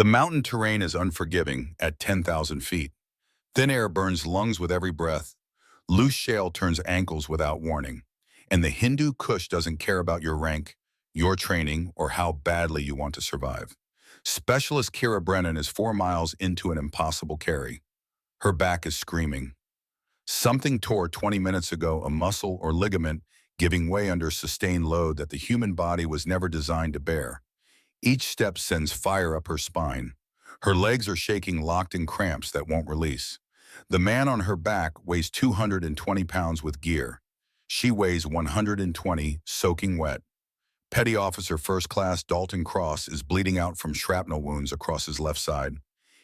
The mountain terrain is unforgiving at 10,000 feet. Thin air burns lungs with every breath. Loose shale turns ankles without warning. And the Hindu Kush doesn't care about your rank, your training, or how badly you want to survive. Specialist Kira Brennan is 4 miles into an impossible carry. Her back is screaming. Something tore 20 minutes ago, a muscle or ligament giving way under sustained load that the human body was never designed to bear. Each step sends fire up her spine. Her legs are shaking, locked in cramps that won't release. The man on her back weighs 220 pounds with gear. She weighs 120, soaking wet. Petty Officer First Class Dalton Cross is bleeding out from shrapnel wounds across his left side.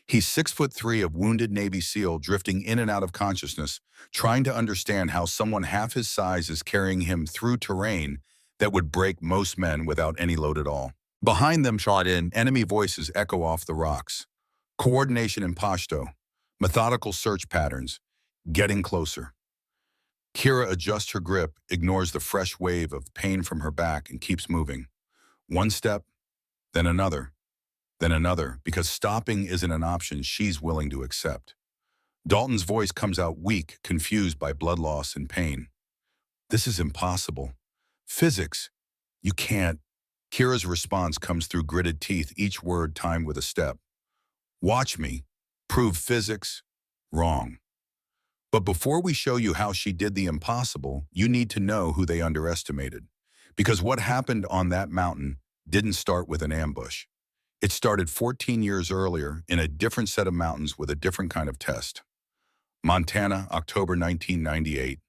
He's 6'3" of wounded Navy SEAL drifting in and out of consciousness, trying to understand how someone half his size is carrying him through terrain that would break most men without any load at all. Behind them, shot in, enemy voices echo off the rocks. Coordination in Pashto, methodical search patterns, getting closer. Kira adjusts her grip, ignores the fresh wave of pain from her back, and keeps moving. One step, then another, because stopping isn't an option she's willing to accept. Dalton's voice comes out weak, confused by blood loss and pain. This is impossible. Physics. You can't. Kira's response comes through gritted teeth, each word timed with a step. Watch me. Prove physics wrong. But before we show you how she did the impossible, you need to know who they underestimated. Because what happened on that mountain didn't start with an ambush. It started 14 years earlier in a different set of mountains with a different kind of test. Montana, October 1998.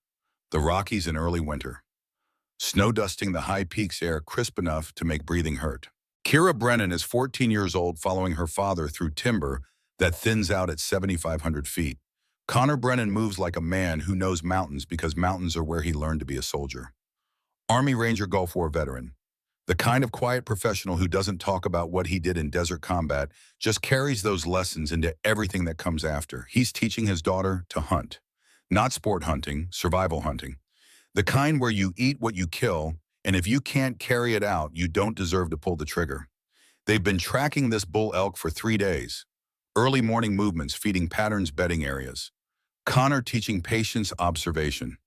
The Rockies in early winter. Snow dusting the high peaks, air crisp enough to make breathing hurt. Kira Brennan is 14 years old, following her father through timber that thins out at 7,500 feet. Connor Brennan moves like a man who knows mountains because mountains are where he learned to be a soldier. Army Ranger Gulf War veteran. The kind of quiet professional who doesn't talk about what he did in desert combat, just carries those lessons into everything that comes after. He's teaching his daughter to hunt. Not sport hunting, survival hunting. The kind where you eat what you kill, and if you can't carry it out, you don't deserve to pull the trigger. They've been tracking this bull elk for 3 days. Early morning movements, feeding patterns, bedding areas. Connor teaching patience, observation.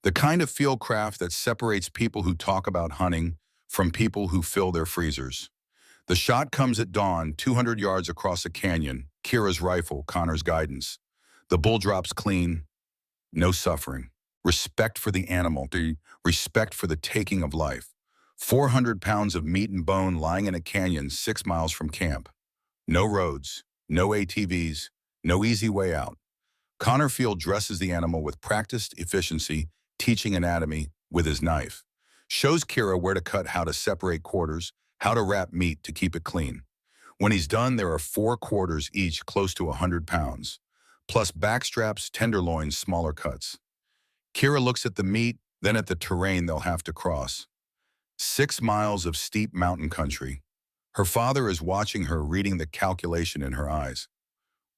The kind of field craft that separates people who talk about hunting from people who fill their freezers. The shot comes at dawn, 200 yards across a canyon. Kira's rifle, Connor's guidance. The bull drops clean. No suffering. Respect for the animal, the respect for the taking of life. 400 pounds of meat and bone lying in a canyon 6 miles from camp. No roads, no ATVs, no easy way out. Connor Field dresses the animal with practiced efficiency, teaching anatomy with his knife. Shows Kira where to cut, how to separate quarters, how to wrap meat to keep it clean. When he's done, there are 4 quarters each, close to 100 pounds. Plus backstraps, tenderloins, smaller cuts. Kira looks at the meat, then at the terrain they'll have to cross. 6 miles of steep mountain country. Her father is watching her, reading the calculation in her eyes.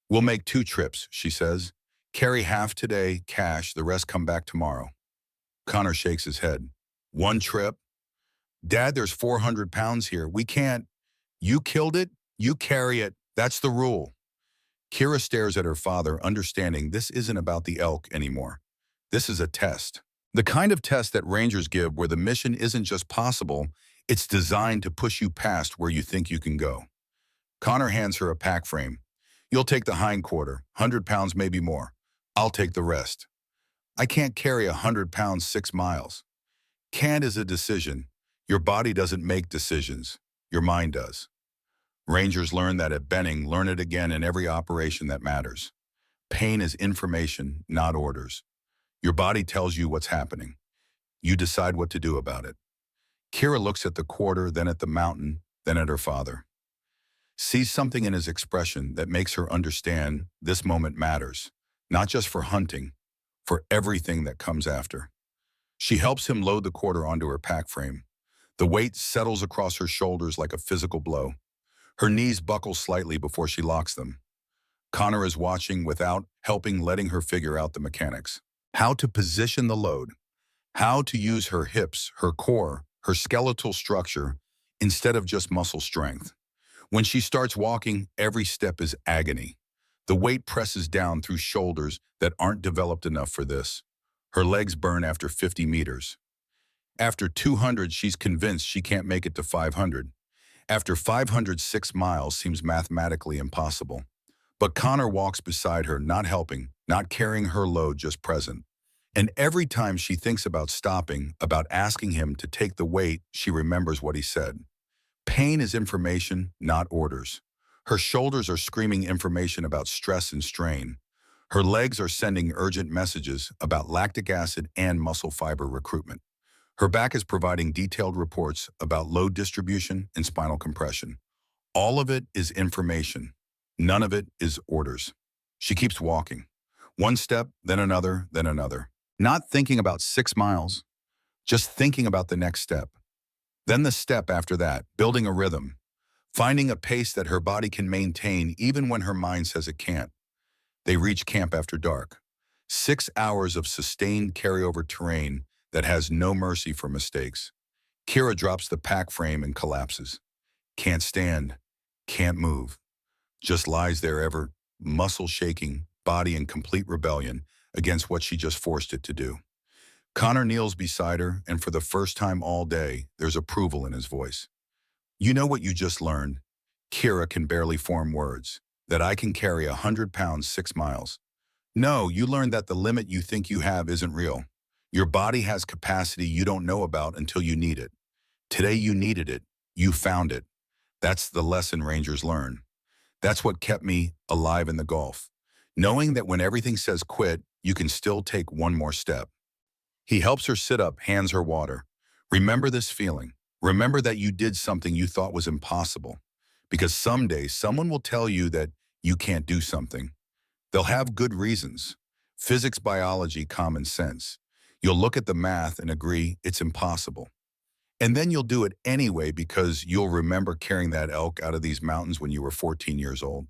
We'll make 2 trips, she says. Carry half today, cash, the rest come back tomorrow. Connor shakes his head. 1 trip? Dad, there's 400 pounds here. We can't. You killed it, you carry it. That's the rule. Kira stares at her father, understanding this isn't about the elk anymore. This is a test. The kind of test that Rangers give where the mission isn't just possible, it's designed to push you past where you think you can go. Connor hands her a pack frame. You'll take the hind quarter, 100 pounds, maybe more. I'll take the rest. I can't carry 100 pounds 6 miles. Can't is a decision. Your body doesn't make decisions. Your mind does. Rangers learn that at Benning, learn it again in every operation that matters. Pain is information, not orders. Your body tells you what's happening. You decide what to do about it. Kira looks at the quarter, then at the mountain, then at her father. Sees something in his expression that makes her understand this moment matters, not just for hunting, for everything that comes after. She helps him load the quarter onto her pack frame. The weight settles across her shoulders like a physical blow. Her knees buckle slightly before she locks them. Connor is watching without helping, letting her figure out the mechanics. How to position the load. How to use her hips, her core, her skeletal structure, instead of just muscle strength. When she starts walking, every step is agony. The weight presses down through shoulders that aren't developed enough for this. Her legs burn after 50 meters. After 200, she's convinced she can't make it to 500. After 500, 6 miles seems mathematically impossible. But Connor walks beside her, not helping, not carrying her load, just present. And every time she thinks about stopping, about asking him to take the weight, she remembers what he said. Pain is information, not orders. Her shoulders are screaming information about stress and strain. Her legs are sending urgent messages about lactic acid and muscle fiber recruitment. Her back is providing detailed reports about load distribution and spinal compression. All of it is information. None of it is orders. She keeps walking. One step, then another, then another. Not thinking about 6 miles, just thinking about the next step. Then the step after that, building a rhythm, finding a pace that her body can maintain even when her mind says it can't. They reach camp after dark. 6 hours of sustained carryover terrain that has no mercy for mistakes. Kira drops the pack frame and collapses. Can't stand, can't move. Just lies there ever, muscle shaking, body in complete rebellion against what she just forced it to do. Connor kneels beside her, and for the first time all day, there's approval in his voice. You know what you just learned? Kira can barely form words. That I can carry 100 pounds 6 miles. No, you learned that the limit you think you have isn't real. Your body has capacity you don't know about until you need it. Today you needed it. You found it. That's the lesson Rangers learn. That's what kept me alive in the Gulf. Knowing that when everything says quit, you can still take one more step. He helps her sit up, hands her water. Remember this feeling. Remember that you did something you thought was impossible. Because someday someone will tell you that you can't do something. They'll have good reasons. Physics, biology, common sense. You'll look at the math and agree it's impossible. And then you'll do it anyway because you'll remember carrying that elk out of these mountains when you were 14 years old.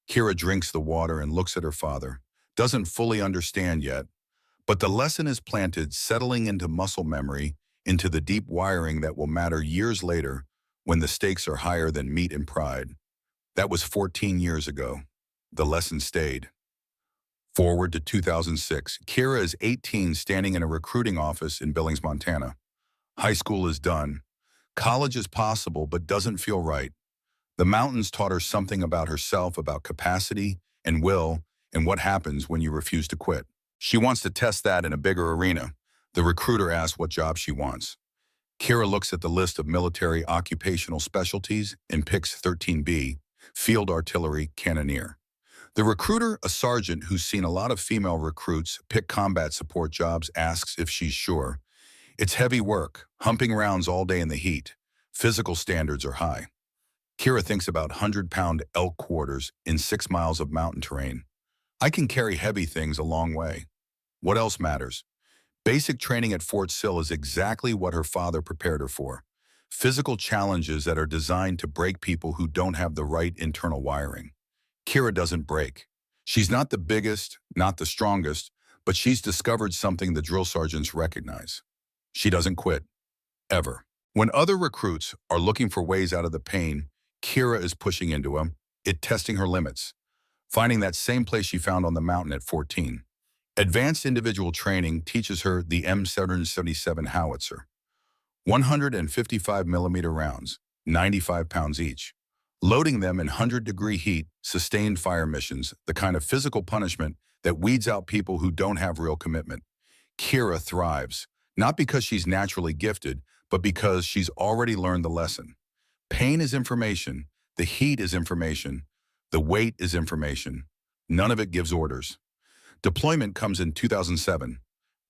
Kira drinks the water and looks at her father. Doesn't fully understand yet, but the lesson is planted, settling into muscle memory, into the deep wiring that will matter years later when the stakes are higher than meat and pride. That was 14 years ago. The lesson stayed. Forward to 2006. Kira is 18, standing in a recruiting office in Billings, Montana. High school is done. College is possible, but doesn't feel right. The mountains taught her something about herself, about capacity and will, and what happens when you refuse to quit. She wants to test that in a bigger arena. The recruiter asks what job she wants. Kira looks at the list of military occupational specialties and picks 13B, Field Artillery Cannoneer. The recruiter, a sergeant who's seen a lot of female recruits pick combat support jobs, asks if she's sure. It's heavy work, humping rounds all day in the heat. Physical standards are high. Kira thinks about 100-pound elk quarters in 6 miles of mountain terrain. I can carry heavy things a long way. What else matters? Basic training at Fort Sill is exactly what her father prepared her for. Physical challenges that are designed to break people who don't have the right internal wiring. Kira doesn't break. She's not the biggest, not the strongest, but she's discovered something the drill sergeants recognize. She doesn't quit. Ever. When other recruits are looking for ways out of the pain, Kira is pushing into them, testing her limits, finding that same place she found on the mountain at 14. Advanced individual training teaches her the M777 howitzer. 155 millimeter rounds, 95 pounds each. Loading them in 100-degree heat, sustained fire missions, the kind of physical punishment that weeds out people who don't have real commitment. Kira thrives, not because she's naturally gifted, but because she's already learned the lesson. Pain is information, the heat is information, the weight is information. None of it gives orders. Deployment comes in 2007.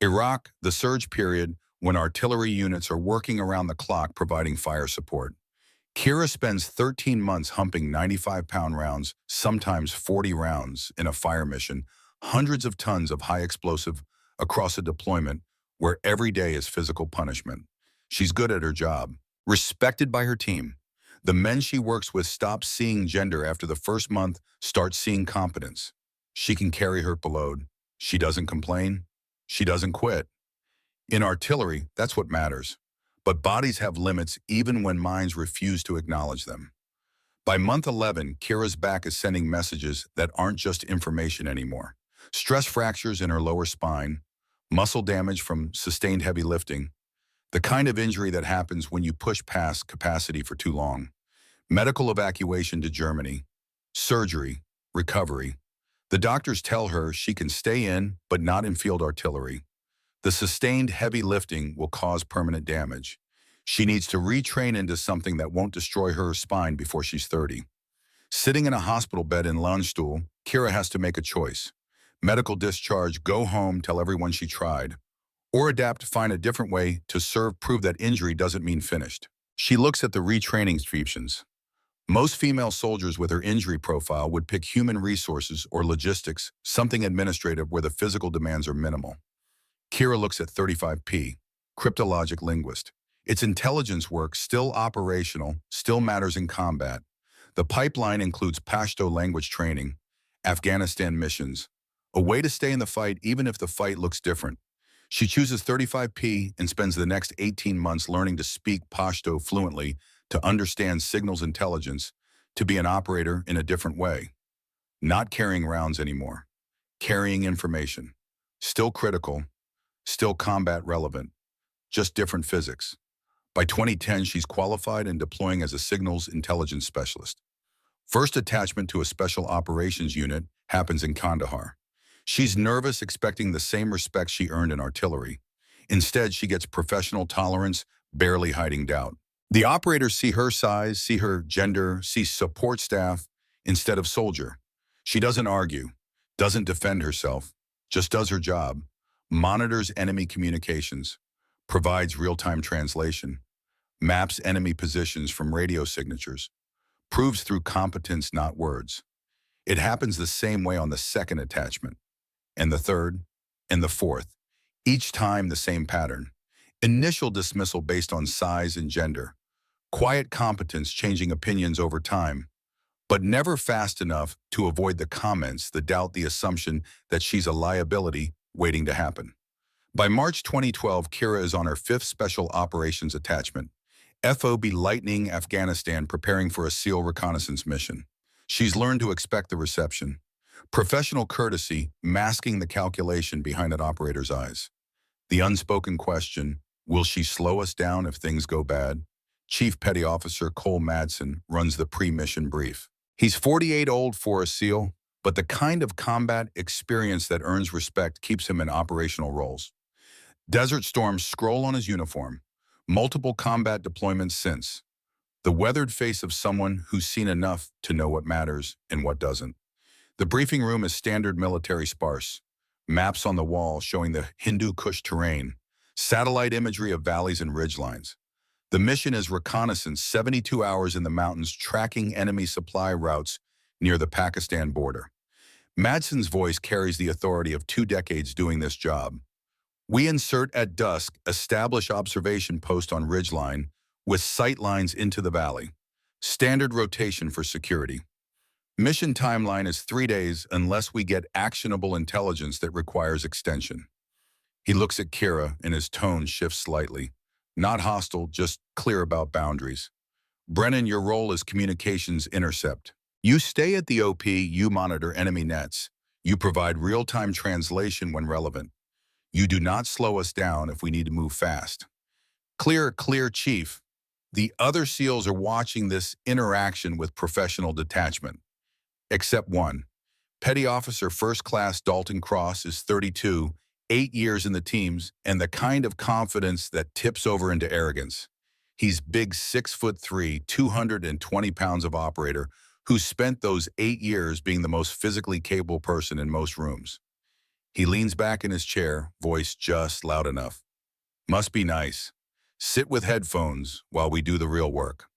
Iraq, the surge period when artillery units are working around the clock providing fire support. Kira spends 13 months humping 95-pound rounds, sometimes 40 rounds, in a fire mission, hundreds of tons of high explosive across a deployment where every day is physical punishment. She's good at her job, respected by her team. The men she works with stop seeing gender after the first month, start seeing competence. She can carry her load. She doesn't complain. She doesn't quit. In artillery, that's what matters. But bodies have limits even when minds refuse to acknowledge them. By month 11, Kira's back is sending messages that aren't just information anymore. Stress fractures in her lower spine, muscle damage from sustained heavy lifting, the kind of injury that happens when you push past capacity for too long. Medical evacuation to Germany, surgery, recovery. The doctors tell her she can stay in, but not in field artillery. The sustained heavy lifting will cause permanent damage. She needs to retrain into something that won't destroy her spine before she's 30. Sitting in a hospital bed in Landstuhl, Kira has to make a choice. Medical discharge, go home, tell everyone she tried. Or adapt to find a different way to prove that injury doesn't mean finished. She looks at the retraining options. Most female soldiers with her injury profile would pick human resources or logistics, something administrative where the physical demands are minimal. Kira looks at 35P, cryptologic linguist. Its intelligence work, still operational, still matters in combat. The pipeline includes Pashto language training, Afghanistan missions, a way to stay in the fight even if the fight looks different. She chooses 35P and spends the next 18 months learning to speak Pashto fluently, to understand signals intelligence, to be an operator in a different way. Not carrying rounds anymore. Carrying information. Still critical, still combat relevant, just different physics. By 2010, she's qualified and deploying as a signals intelligence specialist. First attachment to a special operations unit happens in Kandahar. She's nervous, expecting the same respect she earned in artillery. Instead, she gets professional tolerance, barely hiding doubt. The operators see her size, see her gender, see support staff instead of soldier. She doesn't argue, doesn't defend herself, just does her job, monitors enemy communications, provides real-time translation, maps enemy positions from radio signatures, proves through competence, not words. It happens the same way on the second attachment, and the third, and the fourth. Each time the same pattern. Initial dismissal based on size and gender. Quiet competence changing opinions over time, but never fast enough to avoid the comments, the doubt, the assumption that she's a liability waiting to happen. By March 2012, Kira is on her 5th Special Operations Attachment, FOB Lightning, Afghanistan, preparing for a SEAL reconnaissance mission. She's learned to expect the reception. Professional courtesy masking the calculation behind an operator's eyes. The unspoken question, will she slow us down if things go bad? Chief Petty Officer Cole Madsen runs the pre-mission brief. He's 48 old for a SEAL, but the kind of combat experience that earns respect keeps him in operational roles. Desert Storms scroll on his uniform. Multiple combat deployments since. The weathered face of someone who's seen enough to know what matters and what doesn't. The briefing room is standard military sparse. Maps on the wall showing the Hindu Kush terrain. Satellite imagery of valleys and ridgelines. The mission is reconnaissance, 72 hours in the mountains, tracking enemy supply routes near the Pakistan border. Madsen's voice carries the authority of 2 decades doing this job. We insert at dusk, establish observation post on ridgeline with sight lines into the valley. Standard rotation for security. Mission timeline is 3 days unless we get actionable intelligence that requires extension. He looks at Kira and his tone shifts slightly. Not hostile, just clear about boundaries. Brennan, your role is communications intercept. You stay at the OP, you monitor enemy nets. You provide real-time translation when relevant. You do not slow us down if we need to move fast. Clear, Chief. The other SEALs are watching this interaction with professional detachment. Except one. Petty Officer First Class Dalton Cross is 32, 8 years in the teams, and the kind of confidence that tips over into arrogance. He's big 6'3", 220 pounds of operator who spent those 8 years being the most physically capable person in most rooms. He leans back in his chair, voice just loud enough. Must be nice. Sit with headphones while we do the real work.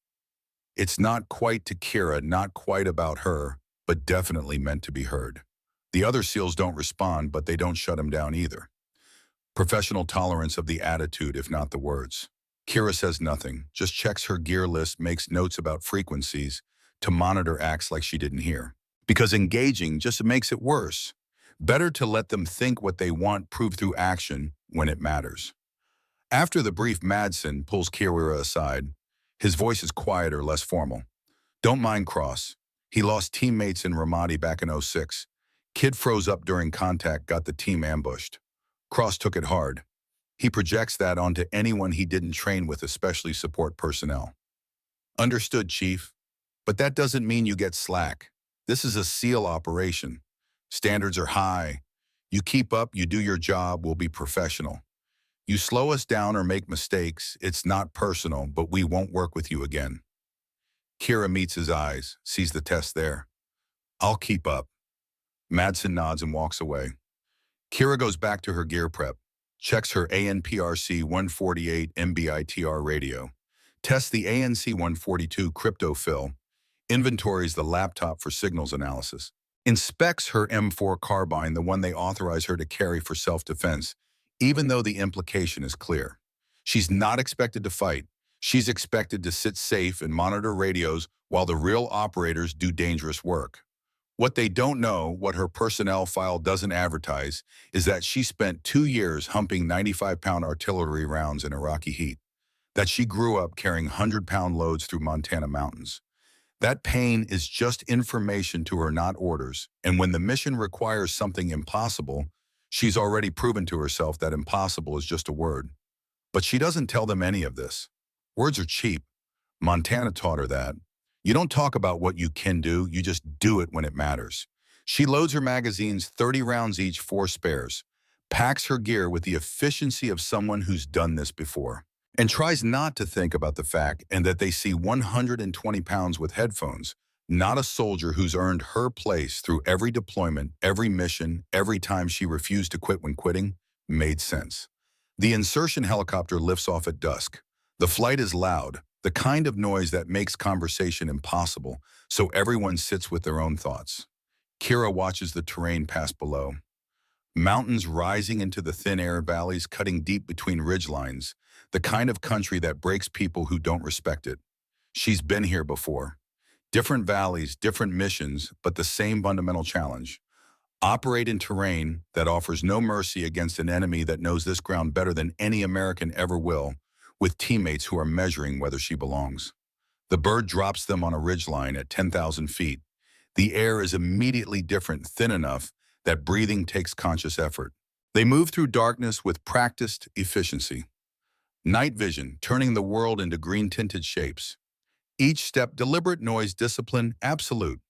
It's not quite to Kira, not quite about her, but definitely meant to be heard. The other SEALs don't respond, but they don't shut him down either. Professional tolerance of the attitude, if not the words. Kira says nothing, just checks her gear list, makes notes about frequencies, to monitor acts like she didn't hear. Because engaging just makes it worse. Better to let them think what they want, prove through action when it matters. After the brief, Madsen pulls Kira aside. His voice is quieter, less formal. Don't mind Cross. He lost teammates in Ramadi back in '06. Kid froze up during contact, got the team ambushed. Cross took it hard. He projects that onto anyone he didn't train with, especially support personnel. Understood, Chief. But that doesn't mean you get slack. This is a SEAL operation. Standards are high. You keep up, you do your job, we'll be professional. You slow us down or make mistakes, it's not personal, but we won't work with you again. Kira meets his eyes, sees the test there. I'll keep up. Madsen nods and walks away. Kira goes back to her gear prep, checks her ANPRC 148 MBITR radio, tests the ANC 142 crypto fill, inventories the laptop for signals analysis, inspects her M4 carbine, the one they authorize her to carry for self-defense, even though the implication is clear. She's not expected to fight. She's expected to sit safe and monitor radios while the real operators do dangerous work. What they don't know, what her personnel file doesn't advertise, is that she spent 2 years humping 95-pound artillery rounds in Iraqi heat, that she grew up carrying 100-pound loads through Montana mountains. That pain is just information to her, not orders, and when the mission requires something impossible, she's already proven to herself that impossible is just a word. But she doesn't tell them any of this. Words are cheap. Montana taught her that. You don't talk about what you can do, you just do it when it matters. She loads her magazines 30 rounds each, 4 spares, packs her gear with the efficiency of someone who's done this before, and tries not to think about the fact and that they see 120 pounds with headphones, not a soldier who's earned her place through every deployment, every mission, every time she refused to quit when quitting, made sense. The insertion helicopter lifts off at dusk. The flight is loud, the kind of noise that makes conversation impossible, so everyone sits with their own thoughts. Kira watches the terrain pass below. Mountains rising into the thin air valleys, cutting deep between ridgelines, the kind of country that breaks people who don't respect it. She's been here before. Different valleys, different missions, but the same fundamental challenge. Operate in terrain that offers no mercy against an enemy that knows this ground better than any American ever will, with teammates who are measuring whether she belongs. The bird drops them on a ridgeline at 10,000 feet. The air is immediately different, thin enough that breathing takes conscious effort. They move through darkness with practiced efficiency. Night vision, turning the world into green-tinted shapes. Each step, deliberate, noise, discipline, absolute.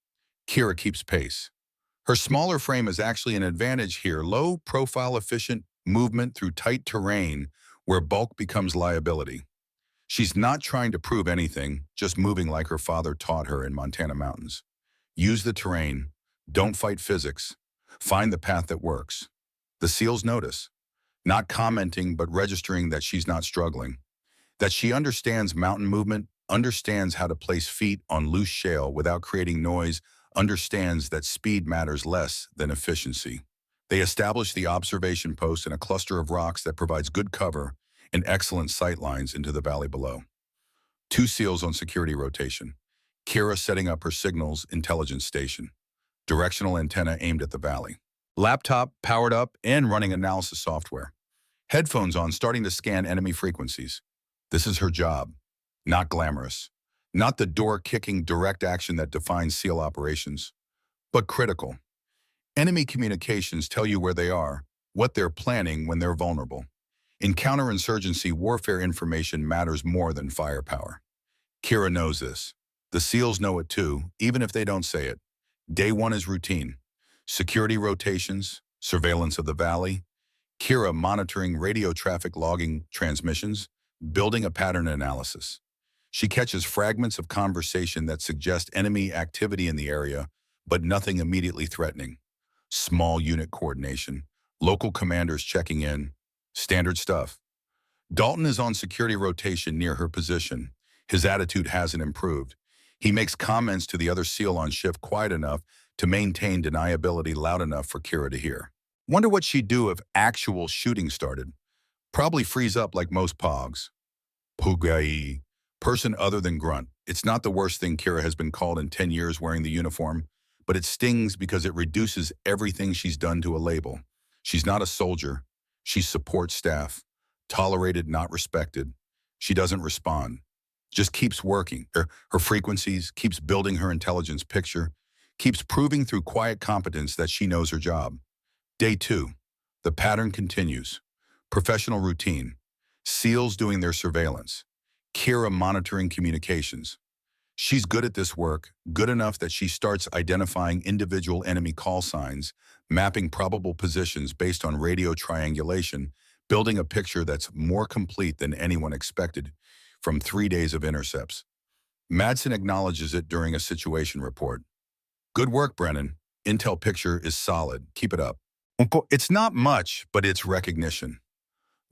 Kira keeps pace. Her smaller frame is actually an advantage here, low-profile, efficient movement through tight terrain where bulk becomes liability. She's not trying to prove anything, just moving like her father taught her in Montana mountains. Use the terrain. Don't fight physics. Find the path that works. The SEALs notice, not commenting but registering that she's not struggling, that she understands mountain movement, understands how to place feet on loose shale without creating noise, understands that speed matters less than efficiency. They establish the observation post in a cluster of rocks that provides good cover and excellent sight lines into the valley below. 2 SEALs on security rotation. Kira setting up her signals intelligence station. Directional antenna aimed at the valley. Laptop powered up and running analysis software. Headphones on, starting to scan enemy frequencies. This is her job. Not glamorous. Not the door-kicking direct action that defines SEAL operations, but critical. Enemy communications tell you where they are, what they're planning when they're vulnerable. In counterinsurgency warfare, information matters more than firepower. Kira knows this. The SEALs know it too, even if they don't say it. Day 1 is routine. Security rotations, surveillance of the valley, Kira monitoring radio traffic logging transmissions, building a pattern analysis. She catches fragments of conversation that suggest enemy activity in the area, but nothing immediately threatening. Small unit coordination, local commanders checking in, standard stuff. Dalton is on security rotation near her position. His attitude hasn't improved. He makes comments to the other SEAL on shift quiet enough to maintain deniability, loud enough for Kira to hear. Wonder what she'd do if actual shooting started. Probably freeze up like most pogs. Pugai. Person other than grunt. It's not the worst thing Kira has been called in 10 years wearing the uniform, but it stings because it reduces everything she's done to a label. She's not a soldier. She's support staff. Tolerated, not respected. She doesn't respond. Just keeps working. Her frequencies, keeps building her intelligence picture, keeps proving through quiet competence that she knows her job. Day 2. The pattern continues. Professional routine. SEALs doing their surveillance. Kira monitoring communications. She's good at this work, good enough that she starts identifying individual enemy call signs, mapping probable positions based on radio triangulation, building a picture that's more complete than anyone expected from 3 days of intercepts. Madsen acknowledges it during a situation report. Good work, Brennan. Intel picture is solid. Keep it up. It's not much, but it's recognition.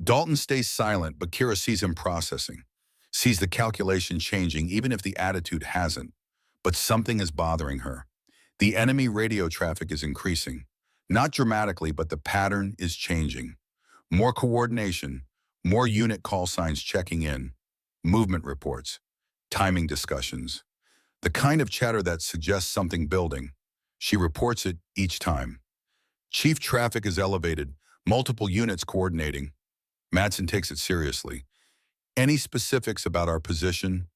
Dalton stays silent, but Kira sees him processing, sees the calculation changing even if the attitude hasn't. But something is bothering her. The enemy radio traffic is increasing. Not dramatically, but the pattern is changing. More coordination, more unit call signs checking in, movement reports, timing discussions. The kind of chatter that suggests something building. She reports it each time. Chief traffic is elevated, multiple units coordinating. Madsen takes it seriously. Any specifics about our position?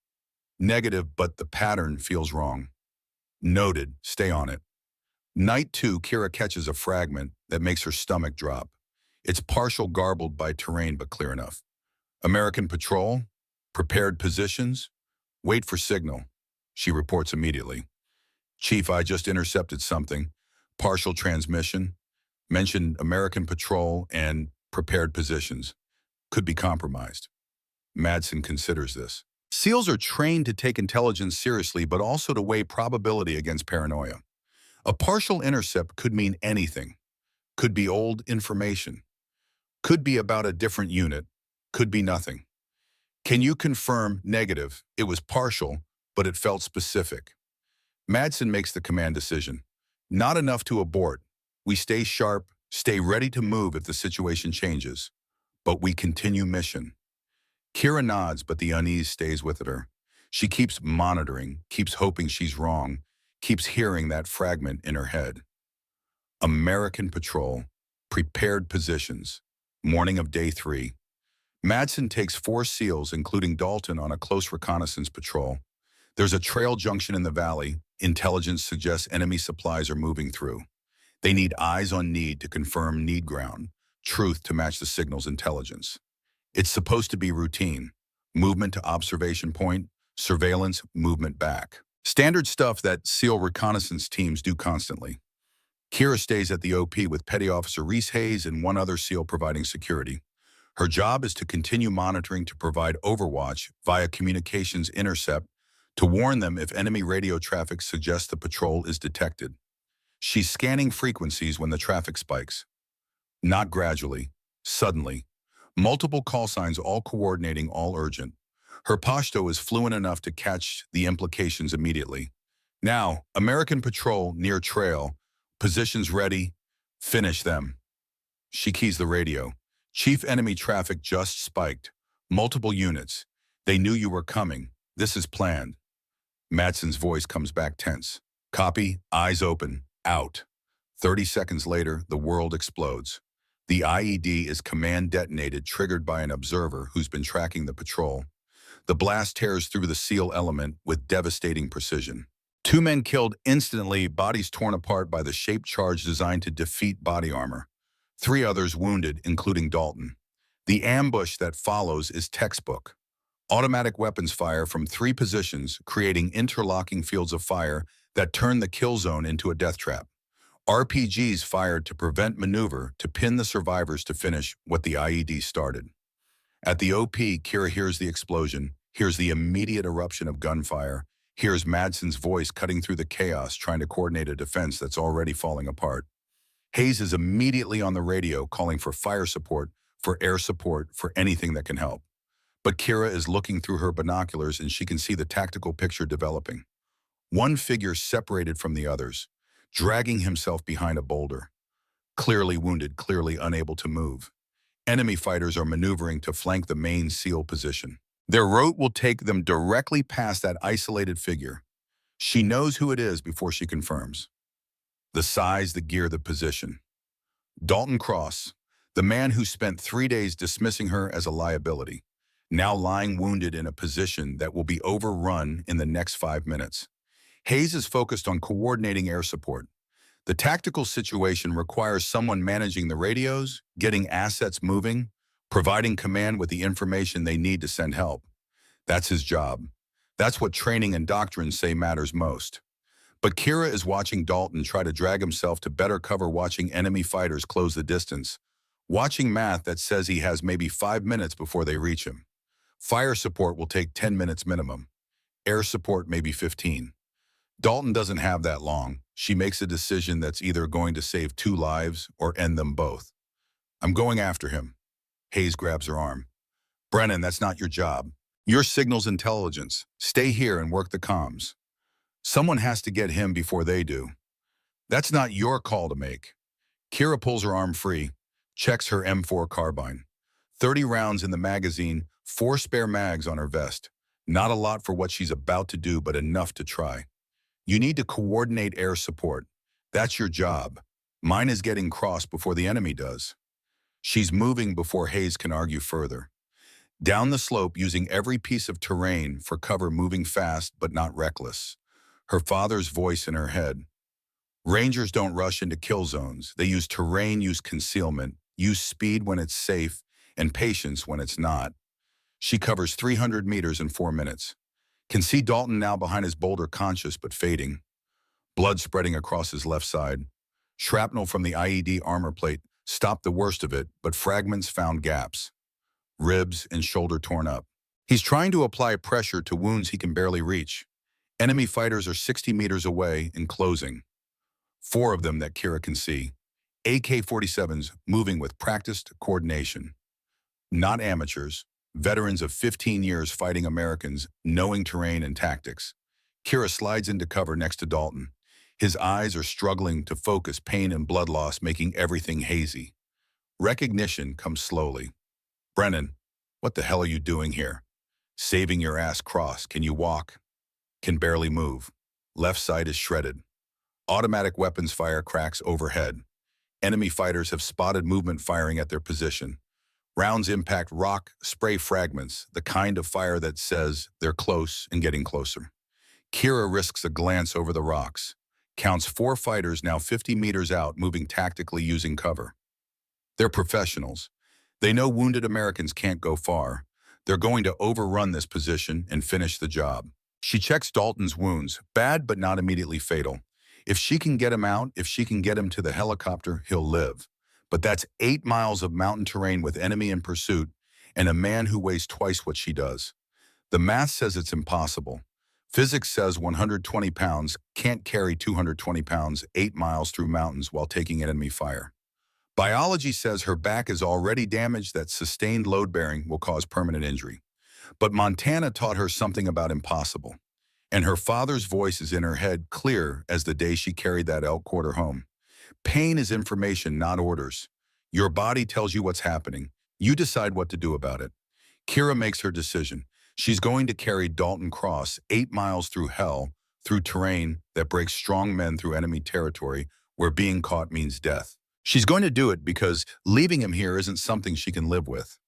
Negative, but the pattern feels wrong. Noted, stay on it. Night 2, Kira catches a fragment that makes her stomach drop. It's partial garbled by terrain, but clear enough. American patrol, prepared positions, wait for signal. She reports immediately. Chief, I just intercepted something. Partial transmission. Mentioned American patrol and prepared positions. Could be compromised. Madsen considers this. SEALs are trained to take intelligence seriously, but also to weigh probability against paranoia. A partial intercept could mean anything. Could be old information. Could be about a different unit. Could be nothing. Can you confirm? Negative. It was partial, but it felt specific. Madsen makes the command decision. Not enough to abort. We stay sharp, stay ready to move if the situation changes. But we continue mission. Kira nods, but the unease stays with her. She keeps monitoring, keeps hoping she's wrong, keeps hearing that fragment in her head. American patrol, prepared positions. Morning of day 3. Madsen takes 4 SEALs, including Dalton, on a close reconnaissance patrol. There's a trail junction in the valley. Intelligence suggests enemy supplies are moving through. They need eyes on need to confirm need ground, truth to match the signal's intelligence. It's supposed to be routine. Movement to observation point, surveillance, movement back. Standard stuff that SEAL reconnaissance teams do constantly. Kira stays at the OP with Petty Officer Reese Hayes and 1 other SEAL providing security. Her job is to continue monitoring to provide overwatch via communications intercept to warn them if enemy radio traffic suggests the patrol is detected. She's scanning frequencies when the traffic spikes. Not gradually, suddenly. Multiple call signs, all coordinating, all urgent. Her Pashto is fluent enough to catch the implications immediately. Now, American patrol near trail, positions ready, finish them. She keys the radio. Chief, enemy traffic just spiked. Multiple units. They knew you were coming. This is planned. Madsen's voice comes back tense. Copy, eyes open, out. 30 seconds later, the world explodes. The IED is command detonated, triggered by an observer who's been tracking the patrol. The blast tears through the SEAL element with devastating precision. 2 men killed instantly, bodies torn apart by the shaped charge designed to defeat body armor. 3 others wounded, including Dalton. The ambush that follows is textbook. Automatic weapons fire from 3 positions, creating interlocking fields of fire that turn the kill zone into a death trap. RPGs fired to prevent maneuver to pin the survivors to finish what the IED started. At the OP, Kira hears the explosion, hears the immediate eruption of gunfire, hears Madsen's voice cutting through the chaos trying to coordinate a defense that's already falling apart. Hayes is immediately on the radio calling for fire support, for air support, for anything that can help. But Kira is looking through her binoculars and she can see the tactical picture developing. One figure separated from the others, dragging himself behind a boulder. Clearly wounded, clearly unable to move. Enemy fighters are maneuvering to flank the main SEAL position. Their route will take them directly past that isolated figure. She knows who it is before she confirms. The size, the gear, the position. Dalton Cross, the man who spent 3 days dismissing her as a liability. now lying wounded in a position that will be overrun in the next 5 minutes. Hayes is focused on coordinating air support. The tactical situation requires someone managing the radios, getting assets moving, providing command with the information they need to send help. That's his job. That's what training and doctrine say matters most. But Kira is watching Dalton try to drag himself to better cover, watching enemy fighters close the distance, watching math that says he has maybe 5 minutes before they reach him. Fire support will take 10 minutes minimum. Air support maybe 15. Dalton doesn't have that long. She makes a decision that's either going to save 2 lives or end them both. I'm going after him. Hayes grabs her arm. Brennan, that's not your job. Your signals intelligence. Stay here and work the comms. Someone has to get him before they do. That's not your call to make. Kira pulls her arm free, checks her M4 carbine. 30 rounds in the magazine, 4 spare mags on her vest. Not a lot for what she's about to do, but enough to try. You need to coordinate air support. That's your job. Mine is getting crossed before the enemy does. She's moving before Hayes can argue further. Down the slope, using every piece of terrain for cover, moving fast but not reckless. Her father's voice in her head. Rangers don't rush into kill zones. They use terrain, use concealment, use speed when it's safe, and patience when it's not. She covers 300 meters in 4 minutes. Can see Dalton now behind his boulder, conscious but fading. Blood spreading across his left side. Shrapnel from the IED armor plate stopped the worst of it, but fragments found gaps. Ribs and shoulder torn up. He's trying to apply pressure to wounds he can barely reach. Enemy fighters are 60 meters away and closing. 4 of them that Kira can see. AK-47s moving with practiced coordination. Not amateurs, veterans of 15 years fighting Americans, knowing terrain and tactics. Kira slides into cover next to Dalton. His eyes are struggling to focus, pain and blood loss making everything hazy. Recognition comes slowly. Brennan, what the hell are you doing here? Saving your ass, cross. Can you walk? Can barely move. Left side is shredded. Automatic weapons fire cracks overhead. Enemy fighters have spotted movement firing at their position. Rounds impact rock, spray fragments, the kind of fire that says they're close and getting closer. Kira risks a glance over the rocks. Counts 4 fighters now 50 meters out, moving tactically using cover. They're professionals. They know wounded Americans can't go far. They're going to overrun this position and finish the job. She checks Dalton's wounds, bad but not immediately fatal. If she can get him out, if she can get him to the helicopter, he'll live. But that's 8 miles of mountain terrain with enemy in pursuit and a man who weighs twice what she does. The math says it's impossible. Physics says 120 pounds can't carry 220 pounds 8 miles through mountains while taking enemy fire. Biology says her back is already damaged, that sustained load bearing will cause permanent injury. But Montana taught her something about impossible. And her father's voice is in her head, clear as the day she carried that elk quarter home. Pain is information, not orders. Your body tells you what's happening. You decide what to do about it. Kira makes her decision. She's going to carry Dalton Cross 8 miles through hell, through terrain that breaks strong men through enemy territory, where being caught means death. She's going to do it because leaving him here isn't something she can live with.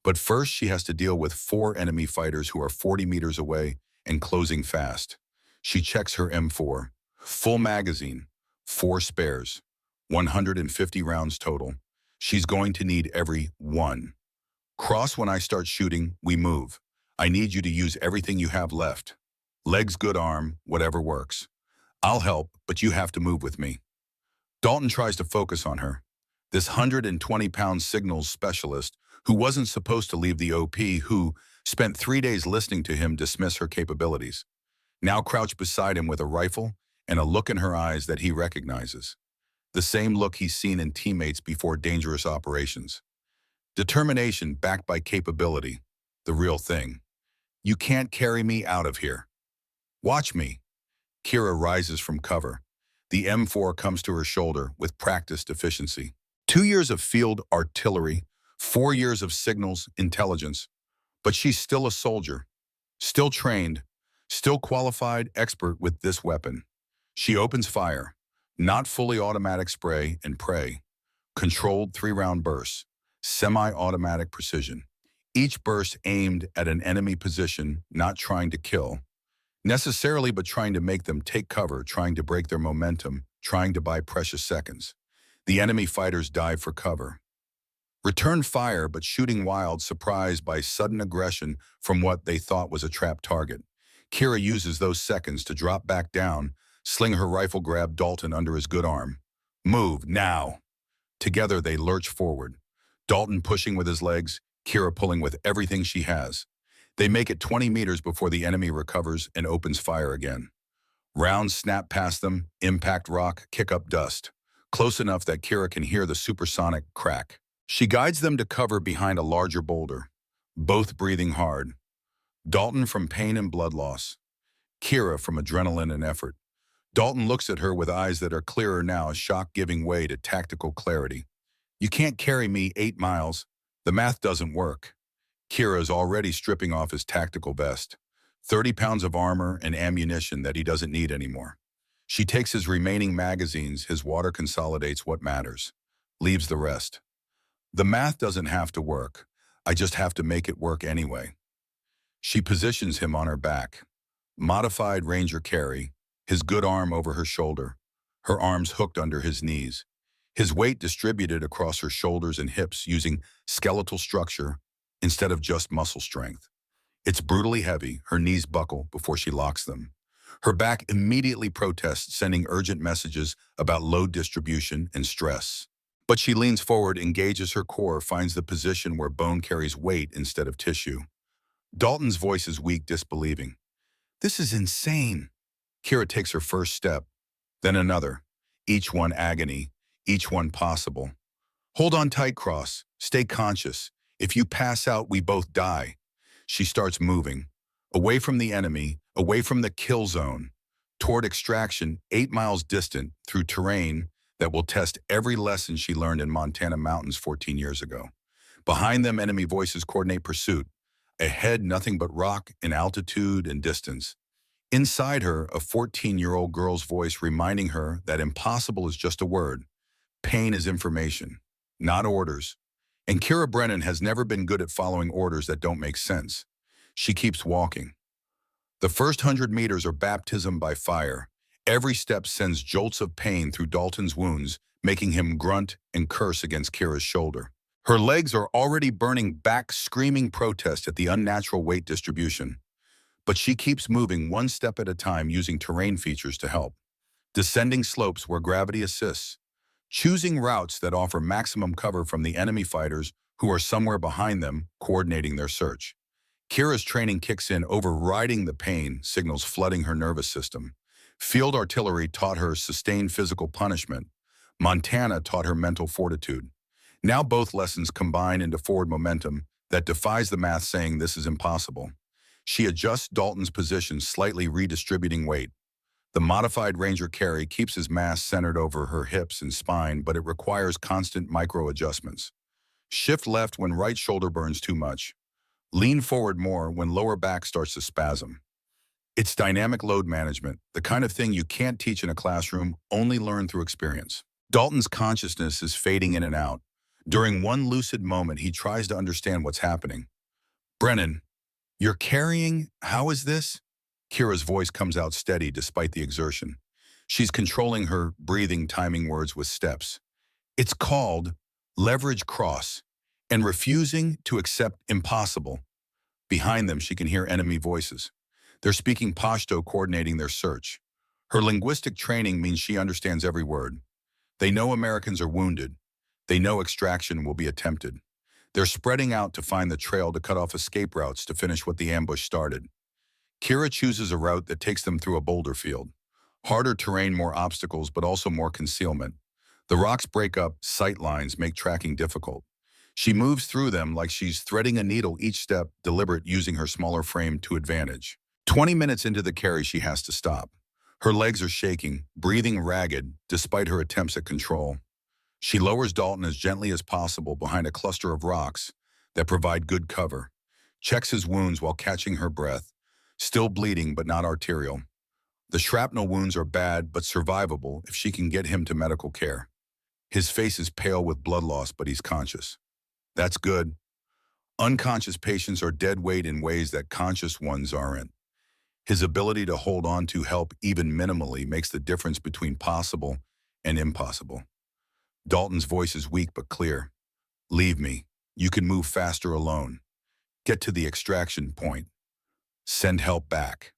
But first, she has to deal with 4 enemy fighters who are 40 meters away and closing fast. She checks her M4. Full magazine, 4 spares, 150 rounds total. She's going to need every one. Cross, when I start shooting, we move. I need you to use everything you have left. Legs, good, arm, whatever works. I'll help, but you have to move with me. Dalton tries to focus on her. This 120-pound signals specialist who wasn't supposed to leave the OP, who spent 3 days listening to him dismiss her capabilities, now crouched beside him with a rifle and a look in her eyes that he recognizes. The same look he's seen in teammates before dangerous operations. Determination backed by capability, the real thing. You can't carry me out of here. Watch me. Kira rises from cover. The M4 comes to her shoulder with practiced efficiency. 2 years of field artillery, 4 years of signals intelligence. But she's still a soldier, still trained, still qualified, expert with this weapon. She opens fire, not fully automatic spray and pray. Controlled 3-round bursts, semi-automatic precision. each burst aimed at an enemy position, not trying to kill, necessarily, but trying to make them take cover, trying to break their momentum, trying to buy precious seconds. The enemy fighters dive for cover. Return fire, but shooting wild, surprised by sudden aggression from what they thought was a trapped target. Kira uses those seconds to drop back down, sling her rifle, grab Dalton under his good arm. Move, now! Together they lurch forward. Dalton pushing with his legs, Kira pulling with everything she has. They make it 20 meters before the enemy recovers and opens fire again. Rounds snap past them, impact rock, kick up dust. Close enough that Kira can hear the supersonic crack. She guides them to cover behind a larger boulder, both breathing hard. Dalton from pain and blood loss. Kira from adrenaline and effort. Dalton looks at her with eyes that are clearer now, shock giving way to tactical clarity. You can't carry me 8 miles. The math doesn't work. Kira is already stripping off his tactical vest. 30 pounds of armor and ammunition that he doesn't need anymore. She takes his remaining magazines, his water consolidates what matters. Leaves the rest. The math doesn't have to work. I just have to make it work anyway. She positions him on her back. Modified Ranger carry, his good arm over her shoulder, her arms hooked under his knees, his weight distributed across her shoulders and hips using skeletal structure instead of just muscle strength. It's brutally heavy, her knees buckle before she locks them. Her back immediately protests, sending urgent messages about load distribution and stress. But she leans forward, engages her core, finds the position where bone carries weight instead of tissue. Dalton's voice is weak, disbelieving. This is insane. Kira takes her first step, then another, each one agony, each one possible. Hold on tight, Cross. Stay conscious. If you pass out, we both die. She starts moving, away from the enemy, away from the kill zone, toward extraction 8 miles distant through terrain that will test every lesson she learned in Montana mountains 14 years ago. Behind them, enemy voices coordinate pursuit. Ahead, nothing but rock and altitude and distance. Inside her, a 14-year-old girl's voice reminding her that impossible is just a word. Pain is information, not orders. And Kira Brennan has never been good at following orders that don't make sense. She keeps walking. The first 100 meters are baptism by fire. Every step sends jolts of pain through Dalton's wounds, making him grunt and curse against Kira's shoulder. Her legs are already burning back, screaming protest at the unnatural weight distribution. But she keeps moving one step at a time, using terrain features to help. Descending slopes where gravity assists. Choosing routes that offer maximum cover from the enemy fighters who are somewhere behind them, coordinating their search. Kira's training kicks in, overriding the pain, signals flooding her nervous system. Field artillery taught her sustained physical punishment. Montana taught her mental fortitude. Now both lessons combine into forward momentum that defies the math, saying this is impossible. She adjusts Dalton's position, slightly redistributing weight. The modified Ranger carry keeps his mass centered over her hips and spine, but it requires constant micro-adjustments. Shift left when right shoulder burns too much. Lean forward more when lower back starts to spasm. It's dynamic load management, the kind of thing you can't teach in a classroom, only learn through experience. Dalton's consciousness is fading in and out. During one lucid moment, he tries to understand what's happening. Brennan, you're carrying, how is this? Kira's voice comes out steady despite the exertion. She's controlling her breathing, timing words with steps. It's called leverage cross and refusing to accept impossible. Behind them, she can hear enemy voices. They're speaking Pashto, coordinating their search. Her linguistic training means she understands every word. They know Americans are wounded. They know extraction will be attempted. They're spreading out to find the trail, to cut off escape routes, to finish what the ambush started. Kira chooses a route that takes them through a boulder field. Harder terrain, more obstacles, but also more concealment. The rocks break up, sight lines make tracking difficult. She moves through them like she's threading a needle, each step deliberate, using her smaller frame to advantage. 20 minutes into the carry, she has to stop. Her legs are shaking, breathing ragged, despite her attempts at control. She lowers Dalton as gently as possible behind a cluster of rocks that provide good cover, checks his wounds while catching her breath, still bleeding but not arterial. The shrapnel wounds are bad but survivable if she can get him to medical care. His face is pale with blood loss, but he's conscious. That's good. Unconscious patients are dead weight in ways that conscious ones aren't. His ability to hold on to help even minimally makes the difference between possible and impossible. Dalton's voice is weak but clear. Leave me. You can move faster alone. Get to the extraction point. Send help back.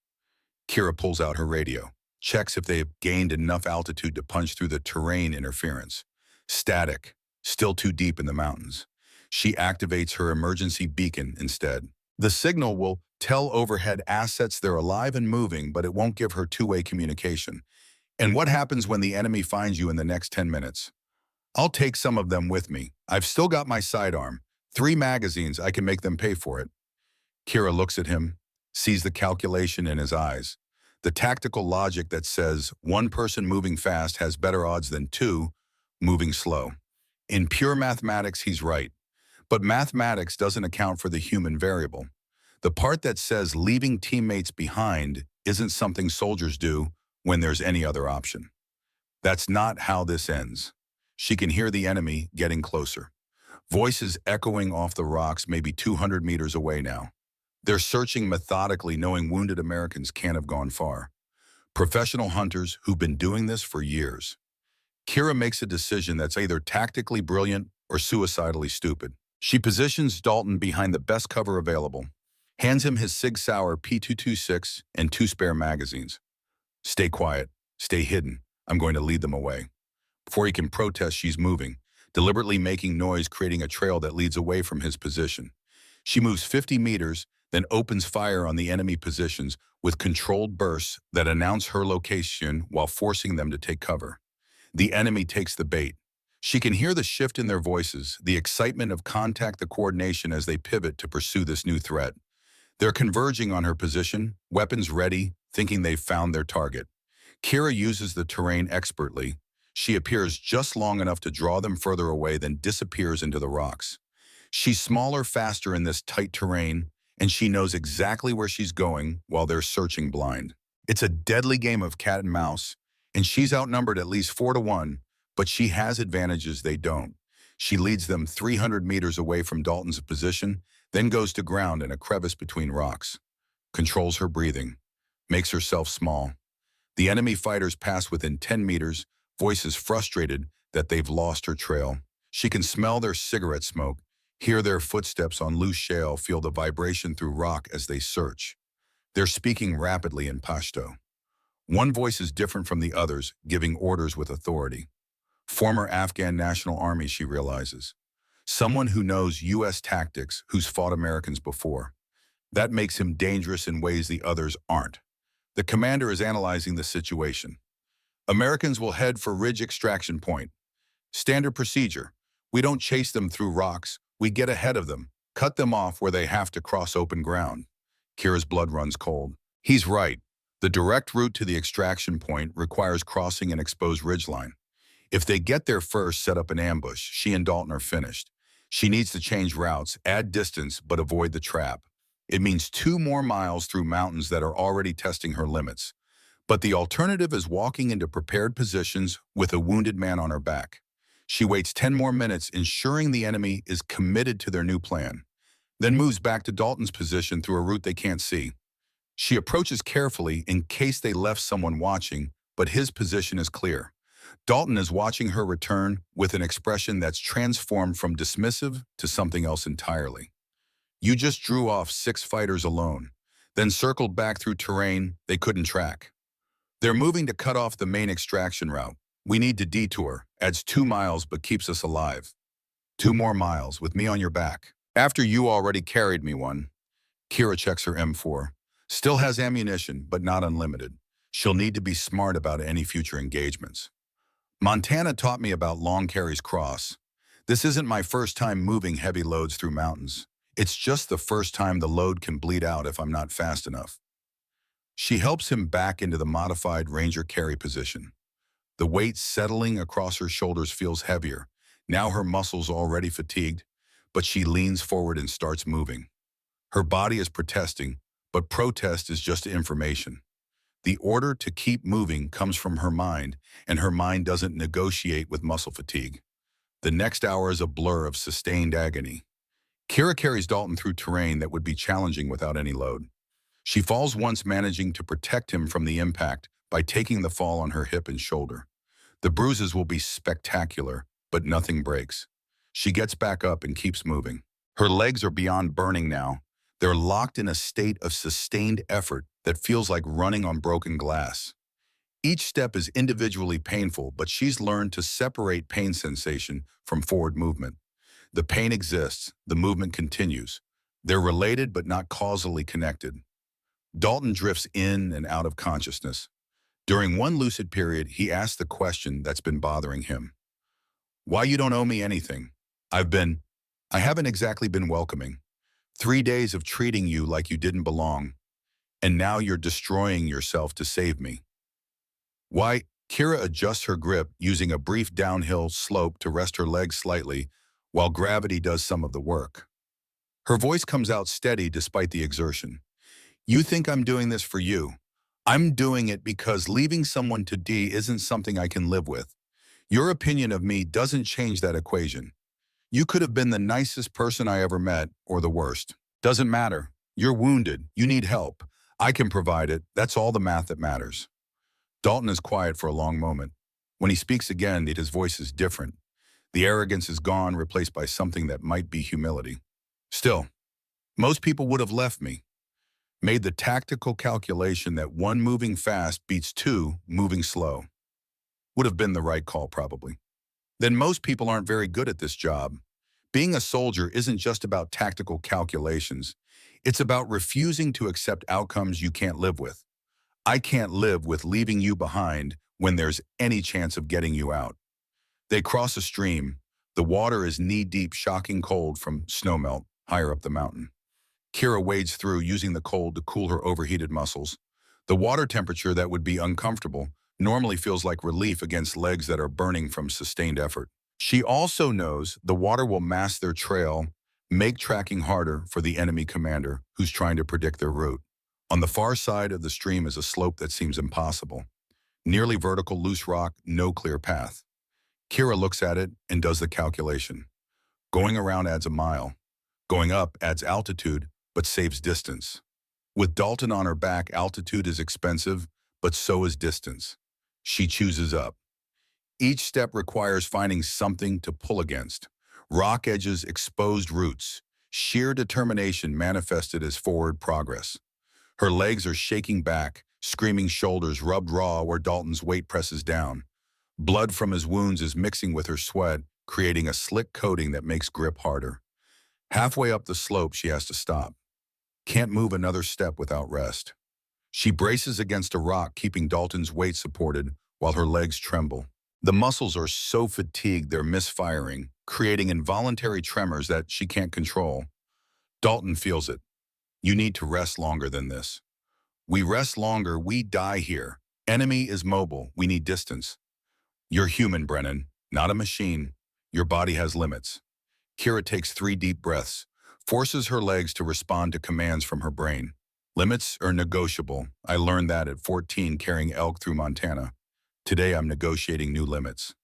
Kira pulls out her radio, checks if they have gained enough altitude to punch through the terrain interference. Static, still too deep in the mountains. She activates her emergency beacon instead. The signal will tell overhead assets they're alive and moving, but it won't give her two-way communication. And what happens when the enemy finds you in the next 10 minutes? I'll take some of them with me. I've still got my sidearm. 3 magazines, I can make them pay for it. Kira looks at him, sees the calculation in his eyes. The tactical logic that says one person moving fast has better odds than 2 moving slow. In pure mathematics, he's right. But mathematics doesn't account for the human variable. The part that says leaving teammates behind isn't something soldiers do when there's any other option. That's not how this ends. She can hear the enemy getting closer. Voices echoing off the rocks maybe 200 meters away now. They're searching methodically, knowing wounded Americans can't have gone far. Professional hunters who've been doing this for years. Kira makes a decision that's either tactically brilliant or suicidally stupid. She positions Dalton behind the best cover available, hands him his Sig Sauer P226 and 2 spare magazines. Stay quiet, stay hidden, I'm going to lead them away. Before he can protest, she's moving, deliberately making noise, creating a trail that leads away from his position. She moves 50 meters, then opens fire on the enemy positions with controlled bursts that announce her location while forcing them to take cover. The enemy takes the bait. She can hear the shift in their voices, the excitement of contact, the coordination as they pivot to pursue this new threat. They're converging on her position, weapons ready, thinking they've found their target. Kira uses the terrain expertly. She appears just long enough to draw them further away, then disappears into the rocks. She's smaller, faster in this tight terrain, and she knows exactly where she's going while they're searching blind. It's a deadly game of cat and mouse, and she's outnumbered at least 4-1, but she has advantages they don't. She leads them 300 meters away from Dalton's position, then goes to ground in a crevice between rocks. Controls her breathing, makes herself small. The enemy fighters pass within 10 meters, voices frustrated that they've lost her trail. She can smell their cigarette smoke, hear their footsteps on loose shale, feel the vibration through rock as they search. They're speaking rapidly in Pashto. One voice is different from the others, giving orders with authority. Former Afghan National Army, she realizes. Someone who knows U.S. tactics, who's fought Americans before. That makes him dangerous in ways the others aren't. The commander is analyzing the situation. Americans will head for Ridge Extraction Point. Standard procedure. We don't chase them through rocks. We get ahead of them, cut them off where they have to cross open ground. Kira's blood runs cold. He's right. The direct route to the extraction point requires crossing an exposed ridgeline. If they get there first, set up an ambush, she and Dalton are finished. She needs to change routes, add distance, but avoid the trap. It means 2 more miles through mountains that are already testing her limits. But the alternative is walking into prepared positions with a wounded man on her back. She waits 10 more minutes, ensuring the enemy is committed to their new plan, then moves back to Dalton's position through a route they can't see. She approaches carefully in case they left someone watching, but his position is clear. Dalton is watching her return with an expression that's transformed from dismissive to something else entirely. You just drew off 6 fighters alone, then circled back through terrain they couldn't track. They're moving to cut off the main extraction route. We need to detour, adds 2 miles but keeps us alive. 2 more miles with me on your back. After you already carried me one. Kira checks her M4. Still has ammunition, but not unlimited. She'll need to be smart about any future engagements. Montana taught me about Long Carries Cross. This isn't my first time moving heavy loads through mountains. It's just the first time the load can bleed out if I'm not fast enough. She helps him back into the modified Ranger carry position. The weight settling across her shoulders feels heavier. Now her muscles already fatigued, but she leans forward and starts moving. Her body is protesting, but protest is just information. The order to keep moving comes from her mind, and her mind doesn't negotiate with muscle fatigue. The next hour is a blur of sustained agony. Kira carries Dalton through terrain that would be challenging without any load. She falls once, managing to protect him from the impact by taking the fall on her hip and shoulder. The bruises will be spectacular, but nothing breaks. She gets back up and keeps moving. Her legs are beyond burning now. They're locked in a state of sustained effort that feels like running on broken glass. Each step is individually painful, but she's learned to separate pain sensation from forward movement. The pain exists, the movement continues. They're related but not causally connected. Dalton drifts in and out of consciousness. During one lucid period, he asked the question that's been bothering him. Why you don't owe me anything? I haven't exactly been welcoming. 3 days of treating you like you didn't belong, and now you're destroying yourself to save me. Why? Kira adjusts her grip, using a brief downhill slope to rest her legs slightly, while gravity does some of the work. Her voice comes out steady despite the exertion. You think I'm doing this for you. I'm doing it because leaving someone to die isn't something I can live with. Your opinion of me doesn't change that equation. You could have been the nicest person I ever met, or the worst. Doesn't matter. You're wounded. You need help. I can provide it. That's all the math that matters. Dalton is quiet for a long moment. When he speaks again, his voice is different. The arrogance is gone, replaced by something that might be humility. Still, most people would have left me. Made the tactical calculation that one moving fast beats two moving slow. Would have been the right call, probably. Then most people aren't very good at this job. Being a soldier isn't just about tactical calculations. It's about refusing to accept outcomes you can't live with. I can't live with leaving you behind when there's any chance of getting you out. They cross a stream. The water is knee-deep, shocking cold from snowmelt higher up the mountain. Kira wades through, using the cold to cool her overheated muscles. The water temperature that would be uncomfortable normally feels like relief against legs that are burning from sustained effort. She also knows the water will mask their trail, make tracking harder for the enemy commander who's trying to predict their route. On the far side of the stream is a slope that seems impossible. Nearly vertical, loose rock, no clear path. Kira looks at it and does the calculation. Going around adds a mile. Going up adds altitude, but saves distance. With Dalton on her back, altitude is expensive, but so is distance. She chooses up. Each step requires finding something to pull against. Rock edges, exposed roots, sheer determination manifested as forward progress. Her legs are shaking back, screaming shoulders rubbed raw where Dalton's weight presses down. Blood from his wounds is mixing with her sweat, creating a slick coating that makes grip harder. Halfway up the slope, she has to stop. Can't move another step without rest. She braces against a rock, keeping Dalton's weight supported while her legs tremble. The muscles are so fatigued they're misfiring, creating involuntary tremors that she can't control. Dalton feels it. You need to rest longer than this. We rest longer, we die here. Enemy is mobile, we need distance. You're human, Brennan, not a machine. Your body has limits. Kira takes 3 deep breaths, forces her legs to respond to commands from her brain. Limits are negotiable. I learned that at 14 carrying elk through Montana. Today I'm negotiating new limits.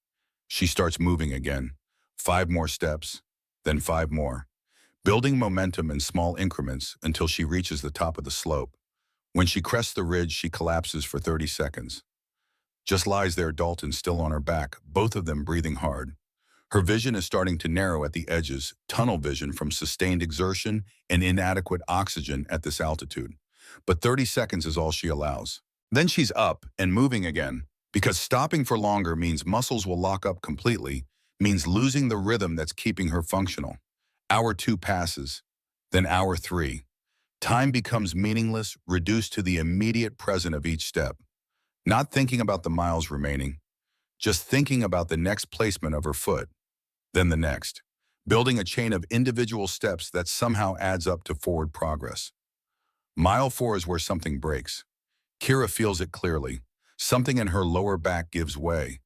She starts moving again. 5 more steps, then 5 more. Building momentum in small increments until she reaches the top of the slope. When she crests the ridge, she collapses for 30 seconds. Just lies there, Dalton still on her back, both of them breathing hard. Her vision is starting to narrow at the edges, tunnel vision from sustained exertion and inadequate oxygen at this altitude. But 30 seconds is all she allows. Then she's up and moving again, because stopping for longer means muscles will lock up completely, means losing the rhythm that's keeping her functional. Hour 2 passes, then hour 3. Time becomes meaningless, reduced to the immediate present of each step. Not thinking about the miles remaining, just thinking about the next placement of her foot, then the next, building a chain of individual steps that somehow adds up to forward progress. Mile 4 is where something breaks. Kira feels it clearly. Something in her lower back gives way.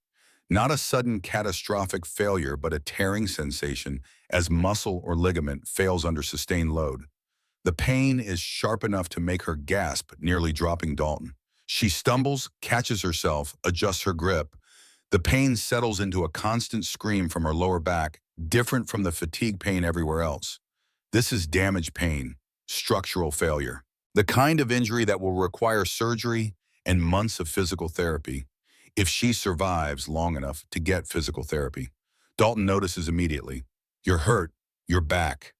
Not a sudden catastrophic failure, but a tearing sensation as muscle or ligament fails under sustained load. The pain is sharp enough to make her gasp, nearly dropping Dalton. She stumbles, catches herself, adjusts her grip. The pain settles into a constant scream from her lower back, different from the fatigue pain everywhere else. This is damage pain, structural failure, the kind of injury that will require surgery and months of physical therapy if she survives long enough to get physical therapy. Dalton notices immediately. You're hurt. You're back.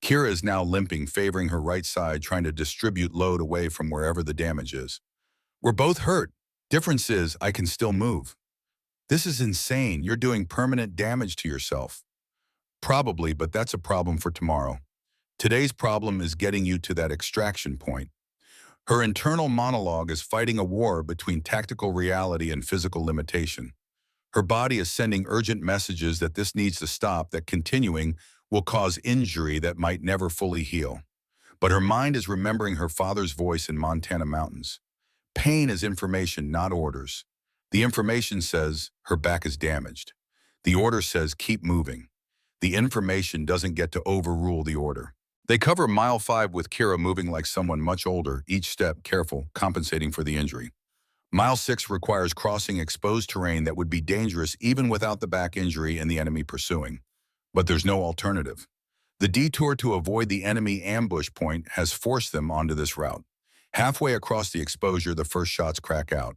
Kira is now limping, favoring her right side, trying to distribute load away from wherever the damage is. We're both hurt. Difference is I can still move. This is insane. You're doing permanent damage to yourself. Probably, but that's a problem for tomorrow. Today's problem is getting you to that extraction point. Her internal monologue is fighting a war between tactical reality and physical limitation. Her body is sending urgent messages that this needs to stop, that continuing will cause injury that might never fully heal. But her mind is remembering her father's voice in Montana mountains. Pain is information, not orders. The information says her back is damaged. The order says keep moving. The information doesn't get to overrule the order. They cover mile 5 with Kira moving like someone much older, each step careful, compensating for the injury. Mile 6 requires crossing exposed terrain that would be dangerous even without the back injury and the enemy pursuing. But there's no alternative. The detour to avoid the enemy ambush point has forced them onto this route. Halfway across the exposure, the first shots crack out.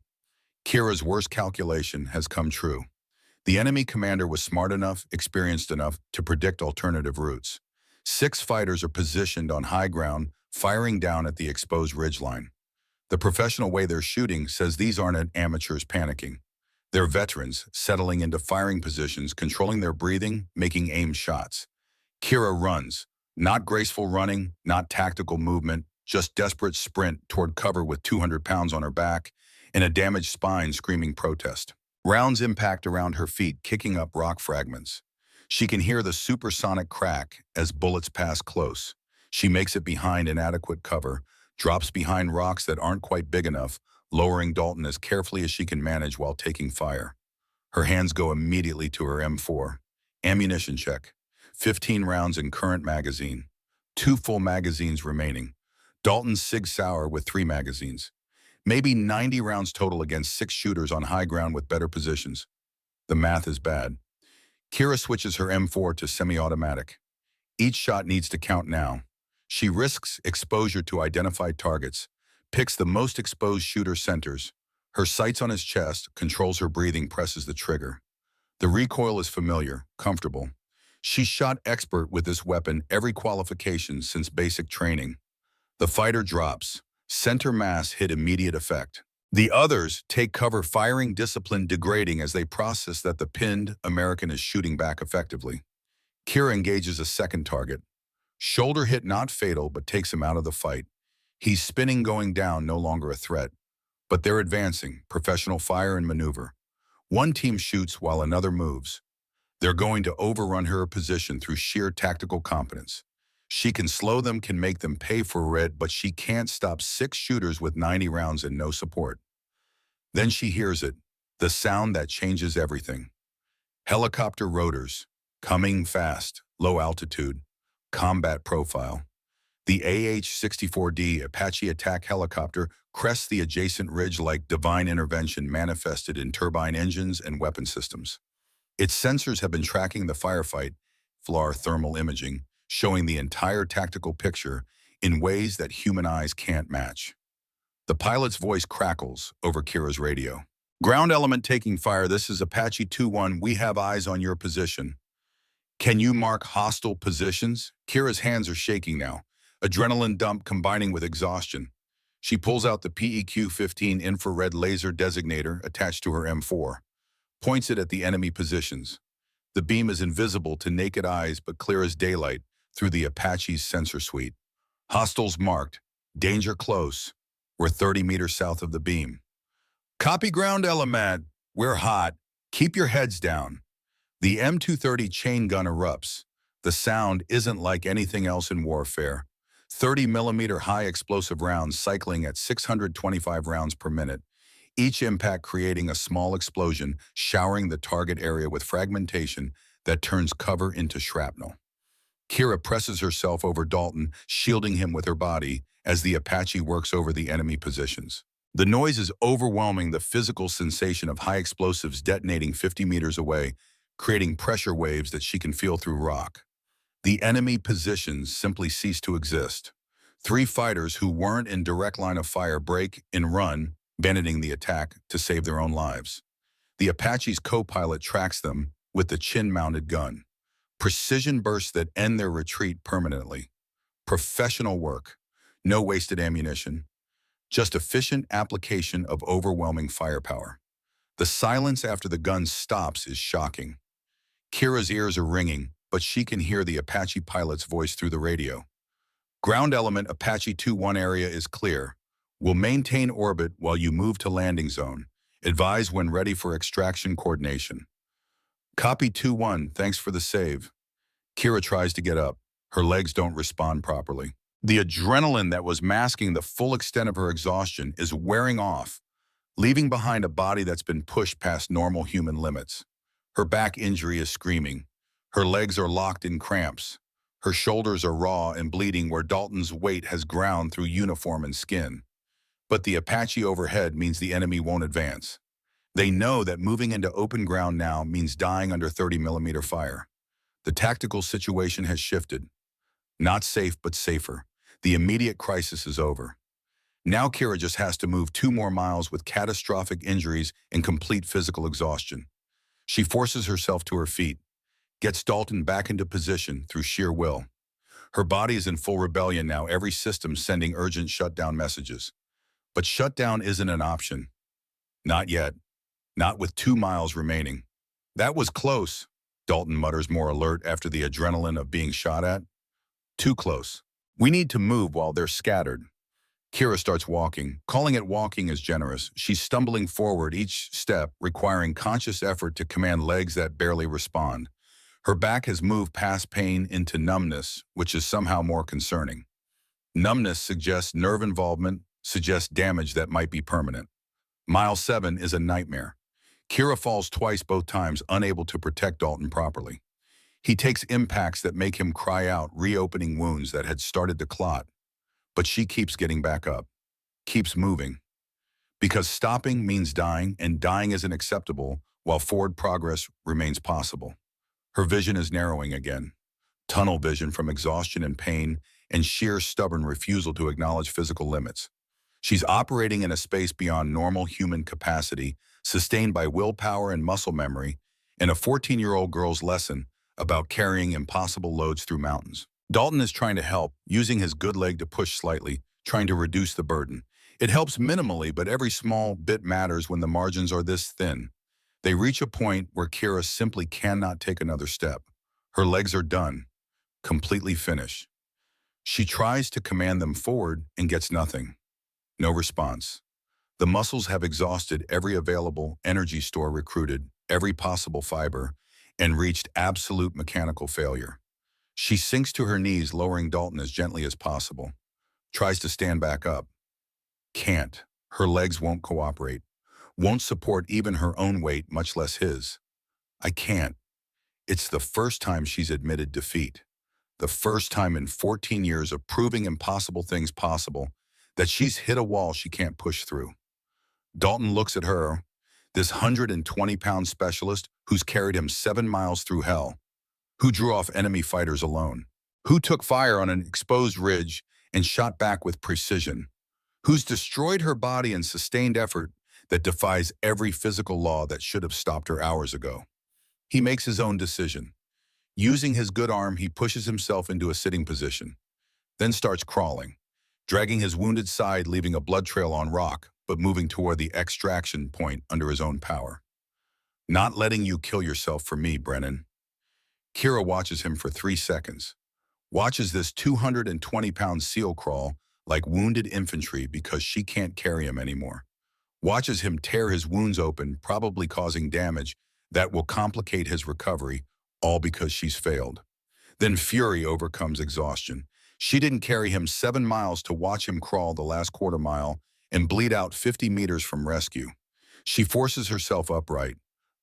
Kira's worst calculation has come true. The enemy commander was smart enough, experienced enough to predict alternative routes. 6 fighters are positioned on high ground, firing down at the exposed ridgeline. The professional way they're shooting says these aren't amateurs panicking. They're veterans, settling into firing positions, controlling their breathing, making aim shots. Kira runs, not graceful running, not tactical movement, just desperate sprint toward cover with 200 pounds on her back and a damaged spine screaming protest. Rounds impact around her feet, kicking up rock fragments. She can hear the supersonic crack as bullets pass close. She makes it behind inadequate cover, drops behind rocks that aren't quite big enough, lowering Dalton as carefully as she can manage while taking fire. Her hands go immediately to her M4. Ammunition check. 15 rounds in current magazine. 2 full magazines remaining. Dalton's Sig Sauer with 3 magazines. Maybe 90 rounds total against 6 shooters on high ground with better positions. The math is bad. Kira switches her M4 to semi-automatic. Each shot needs to count now. She risks exposure to identified targets, picks the most exposed shooter centers. Her sights on his chest, controls her breathing, presses the trigger. The recoil is familiar, comfortable. She's shot expert with this weapon, every qualification since basic training. The fighter drops. Center mass hit immediate effect. The others take cover, firing discipline degrading as they process that the pinned American is shooting back effectively. Kira engages a second target. Shoulder hit not fatal, but takes him out of the fight. He's spinning, going down, no longer a threat. But they're advancing, professional fire and maneuver. One team shoots while another moves. They're going to overrun her position through sheer tactical competence. She can slow them, can make them pay for it, but she can't stop 6 shooters with 90 rounds and no support. Then she hears it, the sound that changes everything. Helicopter rotors, coming fast, low altitude, combat profile. The AH-64D Apache attack helicopter crests the adjacent ridge like divine intervention manifested in turbine engines and weapon systems. Its sensors have been tracking the firefight, FLAR thermal imaging, showing the entire tactical picture in ways that human eyes can't match. The pilot's voice crackles over Kira's radio. Ground element taking fire, this is Apache 2-1, we have eyes on your position. Can you mark hostile positions? Kira's hands are shaking now, adrenaline dump combining with exhaustion. She pulls out the PEQ-15 infrared laser designator attached to her M4, points it at the enemy positions. The beam is invisible to naked eyes but clear as daylight through the Apache's sensor suite. Hostiles marked. Danger close. We're 30 meters south of the beam. Copy ground element. We're hot. Keep your heads down. The M230 chain gun erupts. The sound isn't like anything else in warfare. 30mm high explosive rounds cycling at 625 rounds per minute. Each impact creating a small explosion, showering the target area with fragmentation that turns cover into shrapnel. Kira presses herself over Dalton, shielding him with her body as the Apache works over the enemy positions. The noise is overwhelming, the physical sensation of high explosives detonating 50 meters away, creating pressure waves that she can feel through rock. The enemy positions simply cease to exist. Three fighters who weren't in direct line of fire break and run, abandoning the attack to save their own lives. The Apache's co-pilot tracks them with the chin-mounted gun. Precision bursts that end their retreat permanently. Professional work. No wasted ammunition. Just efficient application of overwhelming firepower. The silence after the gun stops is shocking. Kira's ears are ringing, but she can hear the Apache pilot's voice through the radio. Ground element Apache 2-1 area is clear. Will maintain orbit while you move to landing zone. Advise when ready for extraction coordination. Copy 2-1, thanks for the save. Kira tries to get up. Her legs don't respond properly. The adrenaline that was masking the full extent of her exhaustion is wearing off, leaving behind a body that's been pushed past normal human limits. Her back injury is screaming. Her legs are locked in cramps. Her shoulders are raw and bleeding where Dalton's weight has ground through uniform and skin. But the Apache overhead means the enemy won't advance. They know that moving into open ground now means dying under 30mm fire. The tactical situation has shifted. Not safe, but safer. The immediate crisis is over. Now Kira just has to move 2 more miles with catastrophic injuries and complete physical exhaustion. She forces herself to her feet, gets Dalton back into position through sheer will. Her body is in full rebellion now, every system sending urgent shutdown messages. But shutdown isn't an option. Not yet. Not with 2 miles remaining. That was close, Dalton mutters, more alert after the adrenaline of being shot at. Too close. We need to move while they're scattered. Kira starts walking. Calling it walking is generous. She's stumbling forward, each step requiring conscious effort to command legs that barely respond. Her back has moved past pain into numbness, which is somehow more concerning. Numbness suggests nerve involvement, suggests damage that might be permanent. Mile 7 is a nightmare. Kira falls twice, both times unable to protect Dalton properly. He takes impacts that make him cry out, reopening wounds that had started to clot. But she keeps getting back up, keeps moving. Because stopping means dying, and dying isn't acceptable while forward progress remains possible. Her vision is narrowing again. Tunnel vision from exhaustion and pain, and sheer stubborn refusal to acknowledge physical limits. She's operating in a space beyond normal human capacity, sustained by willpower and muscle memory, and a 14-year-old girl's lesson about carrying impossible loads through mountains. Dalton is trying to help, using his good leg to push slightly, trying to reduce the burden. It helps minimally, but every small bit matters when the margins are this thin. They reach a point where Kira simply cannot take another step. Her legs are done, completely finished. She tries to command them forward and gets nothing. No response. The muscles have exhausted every available energy store recruited, every possible fiber, and reached absolute mechanical failure. She sinks to her knees, lowering Dalton as gently as possible. Tries to stand back up. Can't. Her legs won't cooperate. Won't support even her own weight, much less his. I can't. It's the first time she's admitted defeat. The first time in 14 years of proving impossible things possible, that she's hit a wall she can't push through. Dalton looks at her, this 120-pound specialist who's carried him 7 miles through hell, who drew off enemy fighters alone, who took fire on an exposed ridge and shot back with precision, who's destroyed her body in sustained effort that defies every physical law that should have stopped her hours ago. He makes his own decision. Using his good arm, he pushes himself into a sitting position, then starts crawling, dragging his wounded side, leaving a blood trail on rock, but moving toward the extraction point under his own power. Not letting you kill yourself for me, Brennan. Kira watches him for 3 seconds, watches this 220-pound SEAL crawl like wounded infantry because she can't carry him anymore. Watches him tear his wounds open, probably causing damage that will complicate his recovery, all because she's failed. Then fury overcomes exhaustion. She didn't carry him 7 miles to watch him crawl the last quarter mile and bleed out 50 meters from rescue. She forces herself upright,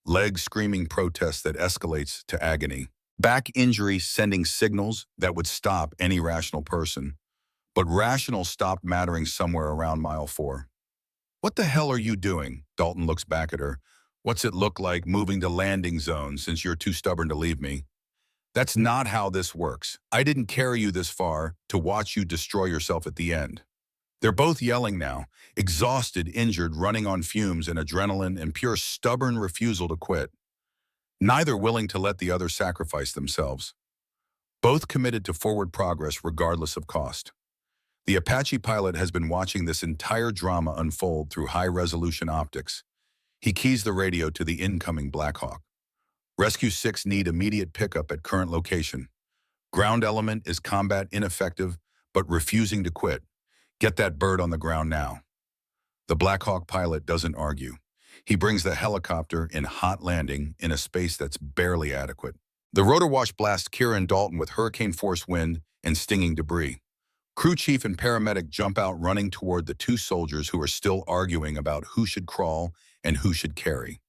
legs screaming protest that escalates to agony. Back injury sending signals that would stop any rational person. But rational stopped mattering somewhere around mile 4. What the hell are you doing? Dalton looks back at her. What's it look like moving to landing zone since you're too stubborn to leave me? That's not how this works. I didn't carry you this far to watch you destroy yourself at the end. They're both yelling now, exhausted, injured, running on fumes and adrenaline and pure stubborn refusal to quit. Neither willing to let the other sacrifice themselves. Both committed to forward progress regardless of cost. The Apache pilot has been watching this entire drama unfold through high-resolution optics. He keys the radio to the incoming Black Hawk. Rescue 6 need immediate pickup at current location. Ground element is combat ineffective, but refusing to quit. Get that bird on the ground now. The Black Hawk pilot doesn't argue. He brings the helicopter in hot landing in a space that's barely adequate. The rotor wash blasts Kira and Dalton with hurricane-force wind and stinging debris. Crew chief and paramedic jump out running toward the two soldiers who are still arguing about who should crawl and who should carry.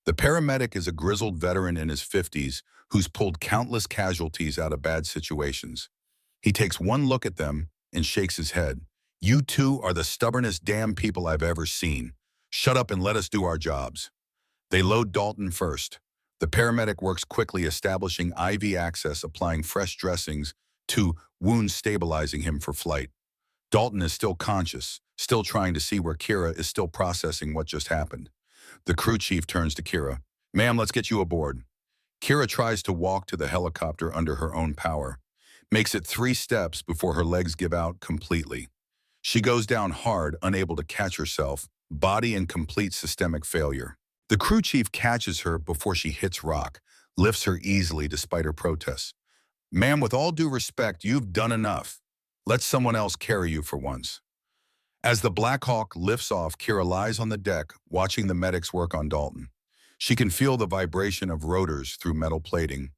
The paramedic is a grizzled veteran in his 50s who's pulled countless casualties out of bad situations. He takes one look at them and shakes his head. You two are the stubbornest damn people I've ever seen. Shut up and let us do our jobs. They load Dalton first. The paramedic works quickly, establishing IV access, applying fresh dressings to wounds, stabilizing him for flight. Dalton is still conscious, still trying to see where Kira is, still processing what just happened. The crew chief turns to Kira. Ma'am, let's get you aboard. Kira tries to walk to the helicopter under her own power, makes it 3 steps before her legs give out completely. She goes down hard, unable to catch herself, body in complete systemic failure. The crew chief catches her before she hits rock, lifts her easily despite her protests. Ma'am, with all due respect, you've done enough. Let someone else carry you for once. As the Black Hawk lifts off, Kira lies on the deck, watching the medics work on Dalton. She can feel the vibration of rotors through metal plating,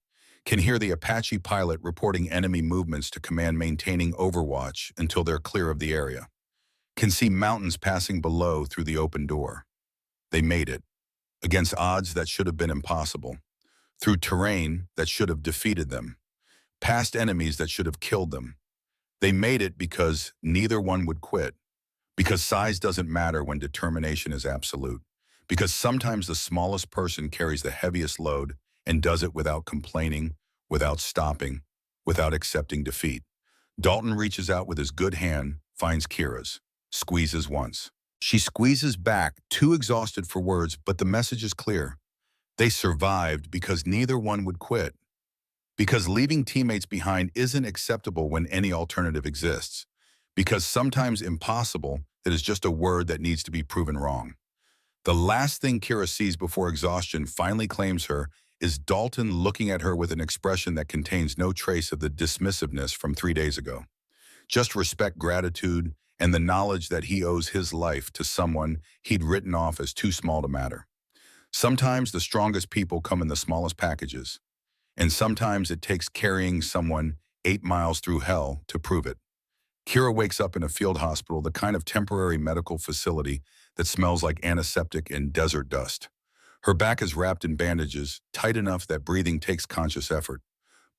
can hear the Apache pilot reporting enemy movements to command, maintaining overwatch until they're clear of the area, can see mountains passing below through the open door. They made it, against odds that should have been impossible, through terrain that should have defeated them, past enemies that should have killed them. They made it because neither one would quit. Because size doesn't matter when determination is absolute. Because sometimes the smallest person carries the heaviest load and does it without complaining, without stopping, without accepting defeat. Dalton reaches out with his good hand, finds Kira's, squeezes once. She squeezes back, too exhausted for words, but the message is clear. They survived because neither one would quit. Because leaving teammates behind isn't acceptable when any alternative exists. Because sometimes impossible, it is just a word that needs to be proven wrong. The last thing Kira sees before exhaustion finally claims her is Dalton looking at her with an expression that contains no trace of the dismissiveness from 3 days ago. Just respect, gratitude, and the knowledge that he owes his life to someone he'd written off as too small to matter. Sometimes the strongest people come in the smallest packages, and sometimes it takes carrying someone 8 miles through hell to prove it. Kira wakes up in a field hospital, the kind of temporary medical facility that smells like antiseptic and desert dust. Her back is wrapped in bandages, tight enough that breathing takes conscious effort.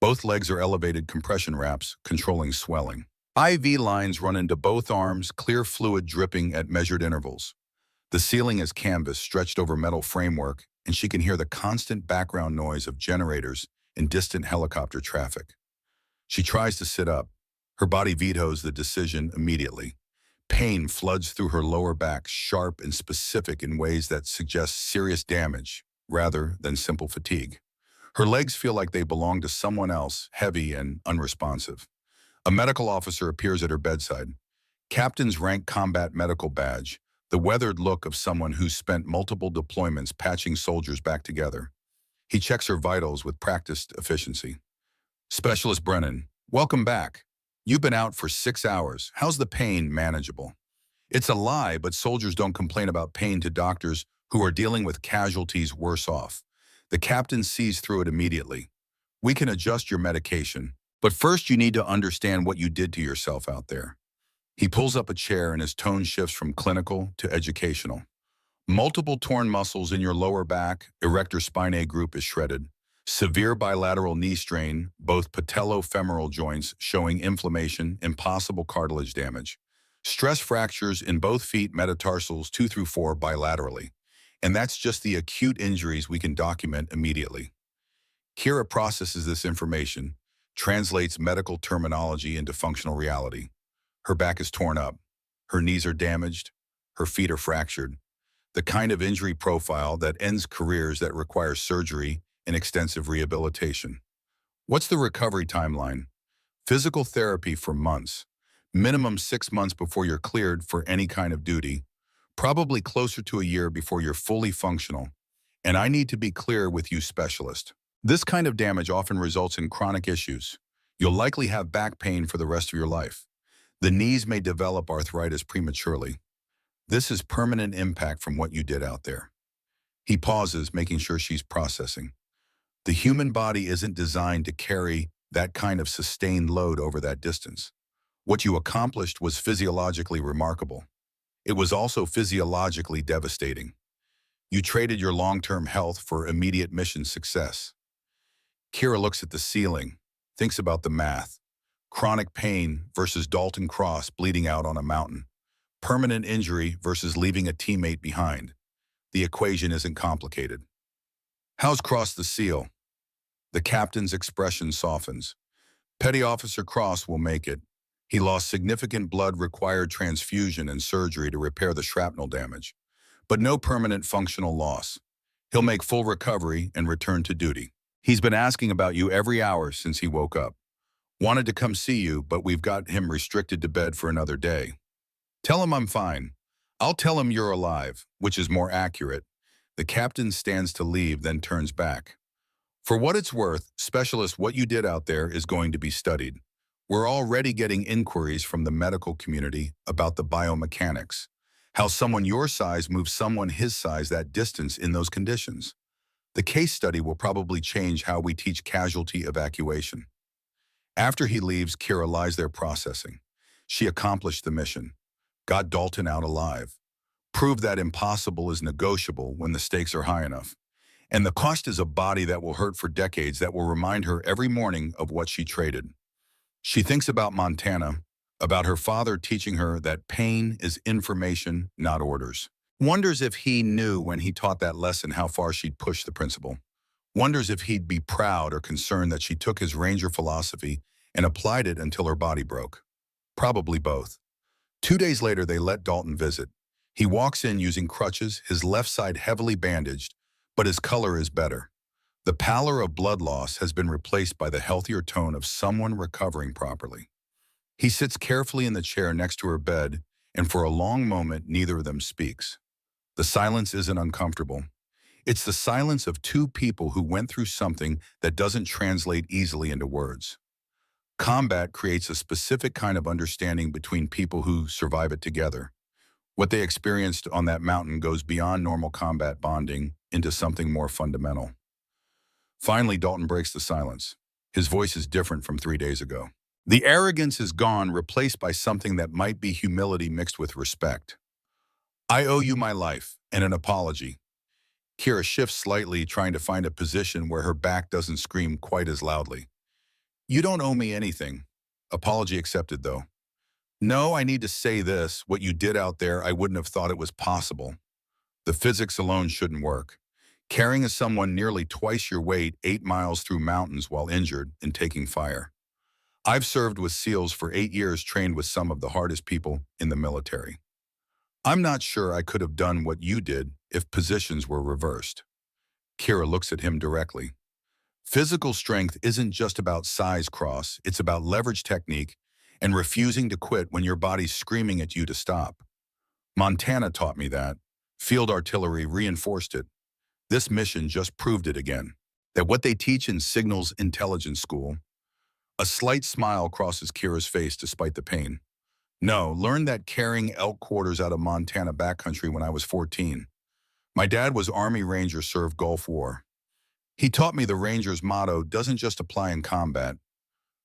Both legs are elevated compression wraps, controlling swelling. IV lines run into both arms, clear fluid dripping at measured intervals. The ceiling is canvas stretched over metal framework, and she can hear the constant background noise of generators and distant helicopter traffic. She tries to sit up. Her body vetoes the decision immediately. Pain floods through her lower back, sharp and specific in ways that suggest serious damage rather than simple fatigue. Her legs feel like they belong to someone else, heavy and unresponsive. A medical officer appears at her bedside. Captain's rank combat medical badge, the weathered look of someone who's spent multiple deployments patching soldiers back together. He checks her vitals with practiced efficiency. Specialist Brennan, welcome back. You've been out for 6 hours. How's the pain manageable? It's a lie, but soldiers don't complain about pain to doctors who are dealing with casualties worse off. The captain sees through it immediately. We can adjust your medication, but first you need to understand what you did to yourself out there. He pulls up a chair and his tone shifts from clinical to educational. Multiple torn muscles in your lower back, erector spinae group is shredded. Severe bilateral knee strain, both patellofemoral joints showing inflammation and possible cartilage damage. Stress fractures in both feet, metatarsals 2 through 4 bilaterally. And that's just the acute injuries we can document immediately. Kira processes this information, translates medical terminology into functional reality. Her back is torn up. Her knees are damaged. Her feet are fractured. The kind of injury profile that ends careers that require surgery and extensive rehabilitation. What's the recovery timeline? Physical therapy for months. Minimum 6 months before you're cleared for any kind of duty. Probably closer to a year before you're fully functional. And I need to be clear with you, specialist. This kind of damage often results in chronic issues. You'll likely have back pain for the rest of your life. The knees may develop arthritis prematurely. This is permanent impact from what you did out there. He pauses, making sure she's processing. The human body isn't designed to carry that kind of sustained load over that distance. What you accomplished was physiologically remarkable. It was also physiologically devastating. You traded your long-term health for immediate mission success. Kira looks at the ceiling, thinks about the math. Chronic pain versus Dalton Cross bleeding out on a mountain. Permanent injury versus leaving a teammate behind. The equation isn't complicated. How's Cross the SEAL? The captain's expression softens. Petty Officer Cross will make it. He lost significant blood, required transfusion and surgery to repair the shrapnel damage, but no permanent functional loss. He'll make full recovery and return to duty. He's been asking about you every hour since he woke up. Wanted to come see you, but we've got him restricted to bed for another day. Tell him I'm fine. I'll tell him you're alive, which is more accurate. The captain stands to leave, then turns back. For what it's worth, specialist, what you did out there is going to be studied. We're already getting inquiries from the medical community about the biomechanics, how someone your size moves someone his size that distance in those conditions. The case study will probably change how we teach casualty evacuation. After he leaves, Kira lies there processing. She accomplished the mission, got Dalton out alive, proved that impossible is negotiable when the stakes are high enough. And the cost is a body that will hurt for decades, that will remind her every morning of what she traded. She thinks about Montana, about her father teaching her that pain is information, not orders. Wonders if he knew when he taught that lesson how far she'd push the principle. Wonders if he'd be proud or concerned that she took his Ranger philosophy and applied it until her body broke. Probably both. 2 days later, they let Dalton visit. He walks in using crutches, his left side heavily bandaged, but his color is better. The pallor of blood loss has been replaced by the healthier tone of someone recovering properly. He sits carefully in the chair next to her bed, and for a long moment, neither of them speaks. The silence isn't uncomfortable. It's the silence of two people who went through something that doesn't translate easily into words. Combat creates a specific kind of understanding between people who survive it together. What they experienced on that mountain goes beyond normal combat bonding into something more fundamental. Finally, Dalton breaks the silence. His voice is different from 3 days ago. The arrogance is gone, replaced by something that might be humility mixed with respect. I owe you my life and an apology. Kira shifts slightly, trying to find a position where her back doesn't scream quite as loudly. You don't owe me anything. Apology accepted, though. No, I need to say this. What you did out there, I wouldn't have thought it was possible. The physics alone shouldn't work. Carrying someone nearly twice your weight 8 miles through mountains while injured and taking fire. I've served with SEALs for 8 years, trained with some of the hardest people in the military. I'm not sure I could have done what you did if positions were reversed. Kira looks at him directly. Physical strength isn't just about size, Cross. It's about leverage, technique, and refusing to quit when your body's screaming at you to stop. Montana taught me that. Field artillery reinforced it. This mission just proved it again. That what they teach in Signals Intelligence School. A slight smile crosses Kira's face despite the pain. No, learned that carrying elk quarters out of Montana backcountry when I was 14. My dad was Army Ranger, served Gulf War. He taught me the Ranger's motto doesn't just apply in combat.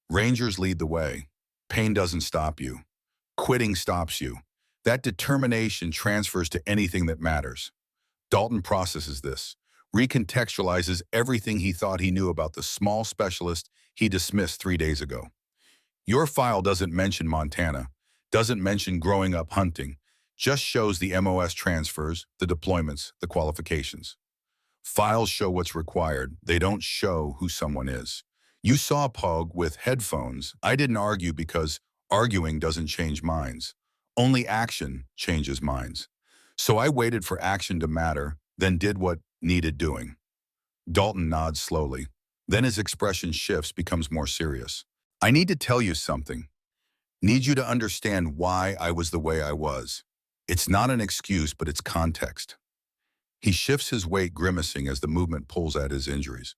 Rangers lead the way. Pain doesn't stop you. Quitting stops you. That determination transfers to anything that matters. Dalton processes this, recontextualizes everything he thought he knew about the small specialist he dismissed 3 days ago. Your file doesn't mention Montana, doesn't mention growing up hunting, just shows the MOS transfers, the deployments, the qualifications. Files show what's required. They don't show who someone is. You saw Pog with headphones. I didn't argue because arguing doesn't change minds. Only action changes minds. So I waited for action to matter, then did what needed doing. Dalton nods slowly. Then his expression shifts, becomes more serious. I need to tell you something. Need you to understand why I was the way I was. It's not an excuse, but it's context. He shifts his weight, grimacing as the movement pulls at his injuries.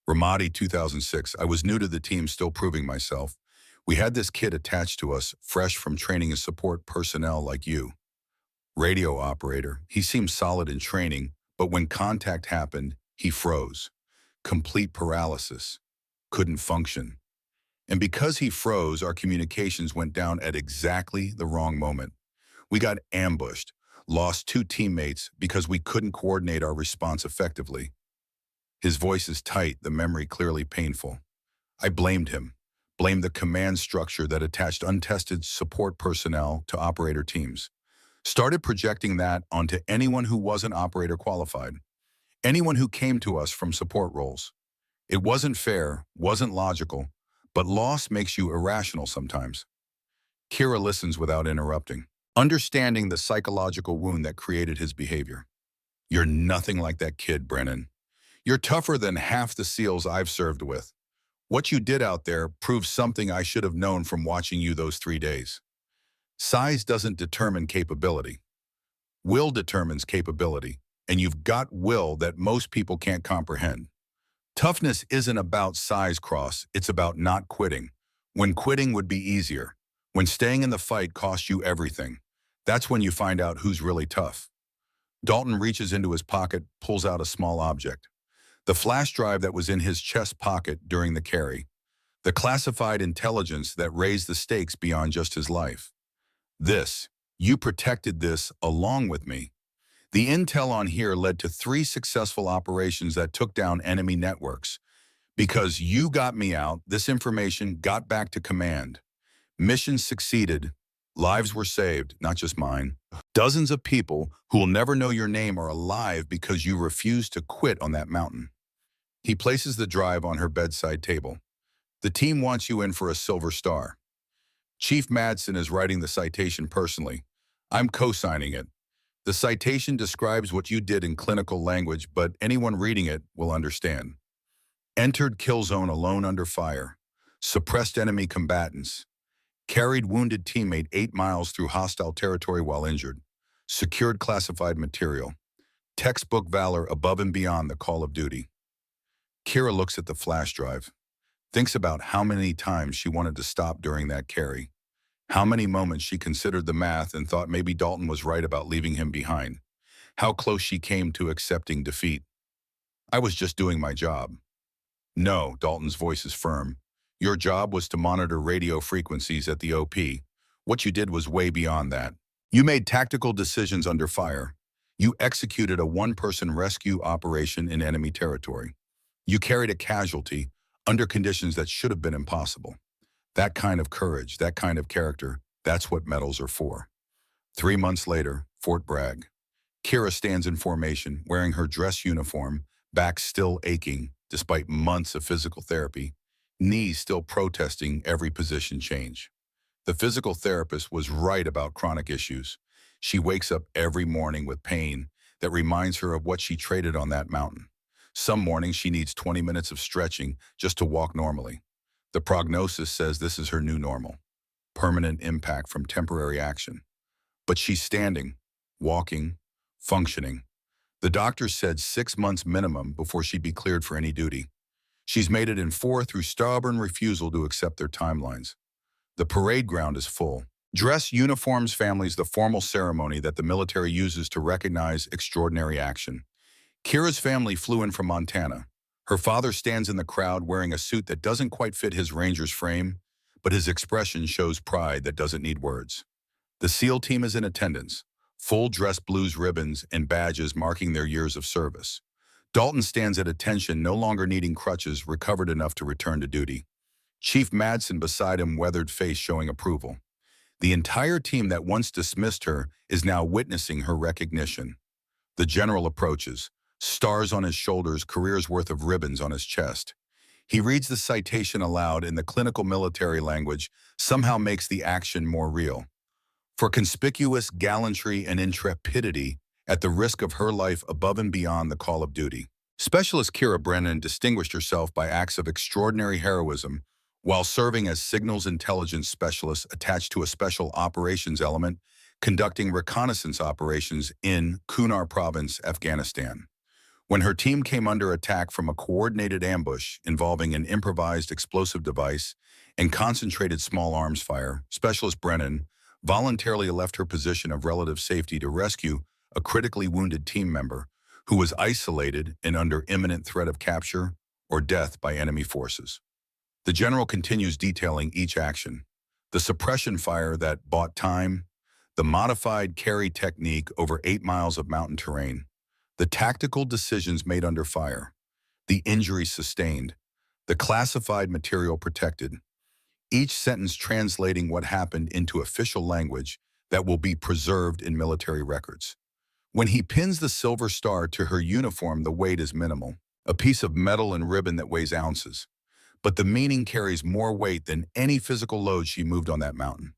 Ramadi 2006, I was new to the team, still proving myself. We had this kid attached to us, fresh from training as support personnel like you. Radio operator, he seemed solid in training, but when contact happened, he froze. Complete paralysis. Couldn't function. And because he froze, our communications went down at exactly the wrong moment. We got ambushed, lost 2 teammates because we couldn't coordinate our response effectively. His voice is tight, the memory clearly painful. I blamed him, blamed the command structure that attached untested support personnel to operator teams. Started projecting that onto anyone who wasn't operator qualified, anyone who came to us from support roles. It wasn't fair, wasn't logical, but loss makes you irrational sometimes. Kira listens without interrupting, understanding the psychological wound that created his behavior. You're nothing like that kid, Brennan. You're tougher than half the SEALs I've served with. What you did out there proves something I should have known from watching you those 3 days. Size doesn't determine capability. Will determines capability, and you've got will that most people can't comprehend. Toughness isn't about size, Cross, it's about not quitting. When quitting would be easier. When staying in the fight costs you everything. That's when you find out who's really tough. Dalton reaches into his pocket, pulls out a small object. The flash drive that was in his chest pocket during the carry. The classified intelligence that raised the stakes beyond just his life. You protected this along with me. The intel on here led to 3 successful operations that took down enemy networks. Because you got me out, this information got back to command. Missions succeeded. Lives were saved, not just mine. Dozens of people who will never know your name are alive because you refused to quit on that mountain. He places the drive on her bedside table. The team wants you in for a silver star. Chief Madsen is writing the citation personally. I'm co-signing it. The citation describes what you did in clinical language, but anyone reading it will understand. Entered kill zone alone under fire. Suppressed enemy combatants. Carried wounded teammate 8 miles through hostile territory while injured. Secured classified material. Textbook valor above and beyond the call of duty. Kira looks at the flash drive. Thinks about how many times she wanted to stop during that carry. How many moments she considered the math and thought maybe Dalton was right about leaving him behind. How close she came to accepting defeat. I was just doing my job. No, Dalton's voice is firm. Your job was to monitor radio frequencies at the OP. What you did was way beyond that. You made tactical decisions under fire. You executed a 1-person rescue operation in enemy territory. You carried a casualty under conditions that should have been impossible. That kind of courage, that kind of character, that's what medals are for. 3 months later, Fort Bragg. Kira stands in formation, wearing her dress uniform, back still aching despite months of physical therapy, knees still protesting every position change. The physical therapist was right about chronic issues. She wakes up every morning with pain that reminds her of what she traded on that mountain. Some mornings she needs 20 minutes of stretching just to walk normally. The prognosis says this is her new normal. Permanent impact from temporary action. But she's standing, walking, functioning. The doctors said 6 months minimum before she'd be cleared for any duty. She's made it in 4 through stubborn refusal to accept their timelines. The parade ground is full. Dress uniforms families the formal ceremony that the military uses to recognize extraordinary action. Kira's family flew in from Montana. Her father stands in the crowd wearing a suit that doesn't quite fit his ranger's frame, but his expression shows pride that doesn't need words. The SEAL team is in attendance, full dress blues ribbons and badges marking their years of service. Dalton stands at attention, no longer needing crutches, recovered enough to return to duty. Chief Madsen beside him, weathered face showing approval. The entire team that once dismissed her is now witnessing her recognition. The general approaches, Stars on his shoulders, career's worth of ribbons on his chest. He reads the citation aloud in the clinical military language, somehow makes the action more real. For conspicuous gallantry and intrepidity at the risk of her life above and beyond the call of duty. Specialist Kira Brennan distinguished herself by acts of extraordinary heroism while serving as signals intelligence specialist attached to a special operations element conducting reconnaissance operations in Kunar Province, Afghanistan. When her team came under attack from a coordinated ambush involving an improvised explosive device and concentrated small arms fire, Specialist Brennan voluntarily left her position of relative safety to rescue a critically wounded team member who was isolated and under imminent threat of capture or death by enemy forces. The general continues detailing each action: the suppression fire that bought time, the modified carry technique over 8 miles of mountain terrain, the tactical decisions made under fire, the injuries sustained, the classified material protected, each sentence translating what happened into official language that will be preserved in military records. When he pins the silver star to her uniform, the weight is minimal, a piece of metal and ribbon that weighs ounces. But the meaning carries more weight than any physical load she moved on that mountain.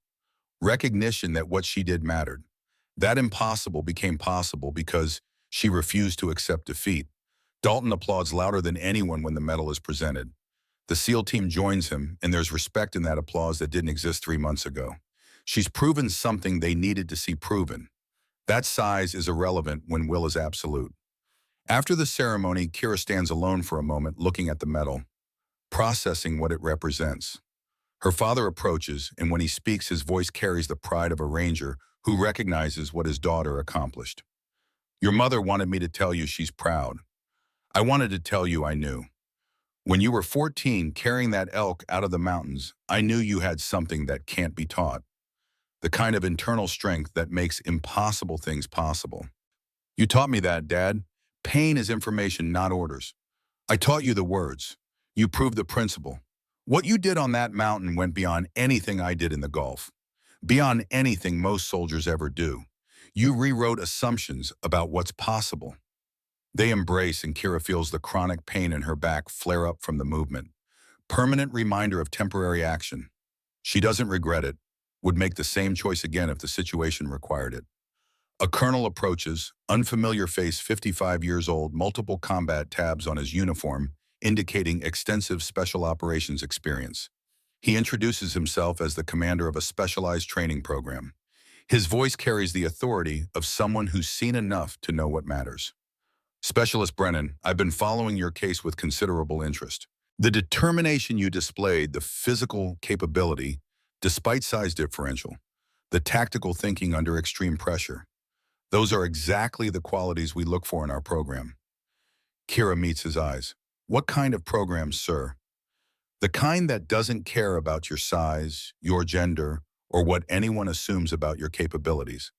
Recognition that what she did mattered. That impossible became possible because she refused to accept defeat. Dalton applauds louder than anyone when the medal is presented. The SEAL team joins him, and there's respect in that applause that didn't exist 3 months ago. She's proven something they needed to see proven. That size is irrelevant when will is absolute. After the ceremony, Kira stands alone for a moment looking at the medal, processing what it represents. Her father approaches, and when he speaks, his voice carries the pride of a ranger who recognizes what his daughter accomplished. Your mother wanted me to tell you she's proud. I wanted to tell you I knew. When you were 14, carrying that elk out of the mountains, I knew you had something that can't be taught. The kind of internal strength that makes impossible things possible. You taught me that, Dad. Pain is information, not orders. I taught you the words. You proved the principle. What you did on that mountain went beyond anything I did in the Gulf, beyond anything most soldiers ever do. You rewrote assumptions about what's possible. They embrace, and Kira feels the chronic pain in her back flare up from the movement. Permanent reminder of temporary action. She doesn't regret it, would make the same choice again if the situation required it. A colonel approaches, unfamiliar face, 55 years old, multiple combat tabs on his uniform, indicating extensive special operations experience. He introduces himself as the commander of a specialized training program. His voice carries the authority of someone who's seen enough to know what matters. Specialist Brennan, I've been following your case with considerable interest. The determination you displayed, the physical capability, despite size differential, the tactical thinking under extreme pressure, those are exactly the qualities we look for in our program. Kira meets his eyes. What kind of program, sir? The kind that doesn't care about your size, your gender, or what anyone assumes about your capabilities.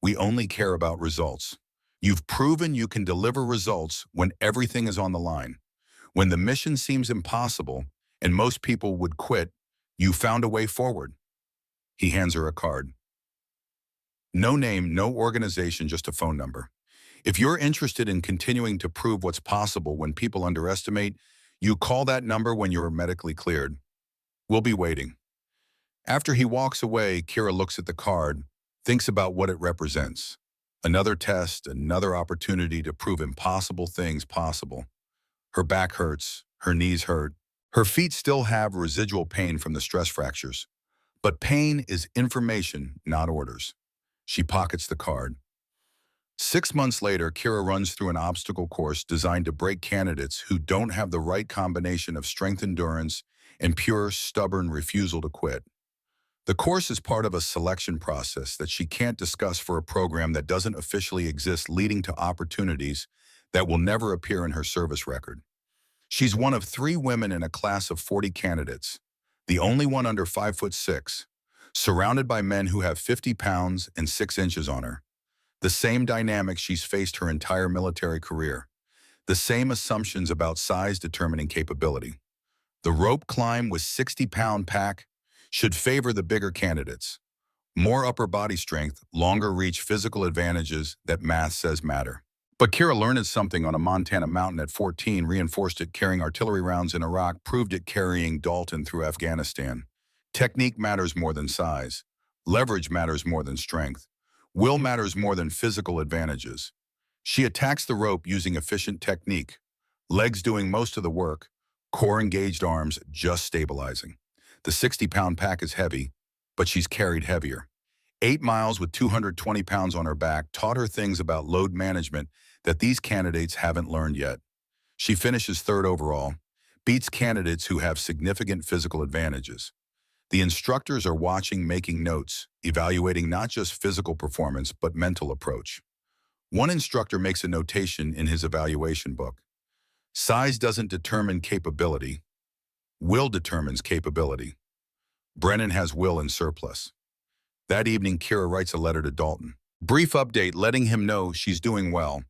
We only care about results. You've proven you can deliver results when everything is on the line. When the mission seems impossible and most people would quit, you found a way forward. He hands her a card. No name, no organization, just a phone number. If you're interested in continuing to prove what's possible when people underestimate, you call that number when you're medically cleared. We'll be waiting. After he walks away, Kira looks at the card, thinks about what it represents. Another test, another opportunity to prove impossible things possible. Her back hurts, her knees hurt. Her feet still have residual pain from the stress fractures. But pain is information, not orders. She pockets the card. 6 months later, Kira runs through an obstacle course designed to break candidates who don't have the right combination of strength endurance and pure, stubborn refusal to quit. The course is part of a selection process that she can't discuss for a program that doesn't officially exist, leading to opportunities that will never appear in her service record. She's one of 3 women in a class of 40 candidates, the only one under 5'6", surrounded by men who have 50 pounds and 6 inches on her. The same dynamic she's faced her entire military career. The same assumptions about size determining capability. The rope climb with 60-pound pack should favor the bigger candidates. More upper body strength, longer reach, physical advantages that math says matter. But Kira learned something on a Montana mountain at 14, reinforced it carrying artillery rounds in Iraq, proved it carrying Dalton through Afghanistan. Technique matters more than size. Leverage matters more than strength. Will matters more than physical advantages. She attacks the rope using efficient technique, legs doing most of the work, core engaged arms just stabilizing. The 60-pound pack is heavy, but she's carried heavier. 8 miles with 220 pounds on her back taught her things about load management that these candidates haven't learned yet. She finishes third overall, beats candidates who have significant physical advantages. The instructors are watching, making notes, evaluating not just physical performance but mental approach. One instructor makes a notation in his evaluation book. Size doesn't determine capability. Will determines capability. Brennan has will in surplus. That evening, Kira writes a letter to Dalton. Brief update letting him know she's doing well,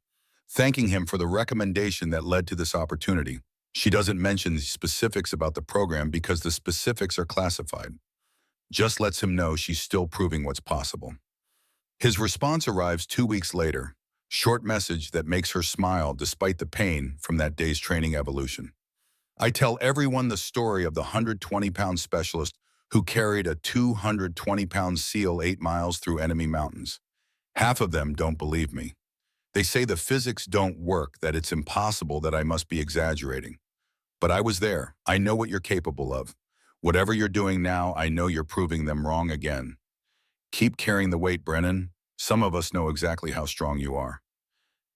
thanking him for the recommendation that led to this opportunity. She doesn't mention the specifics about the program because the specifics are classified. Just lets him know she's still proving what's possible. His response arrives 2 weeks later. Short message that makes her smile despite the pain from that day's training evolution. I tell everyone the story of the 120-pound specialist who carried a 220-pound SEAL 8 miles through enemy mountains. Half of them don't believe me. They say the physics don't work, that it's impossible, that I must be exaggerating. But I was there. I know what you're capable of. Whatever you're doing now, I know you're proving them wrong again. Keep carrying the weight, Brennan. Some of us know exactly how strong you are.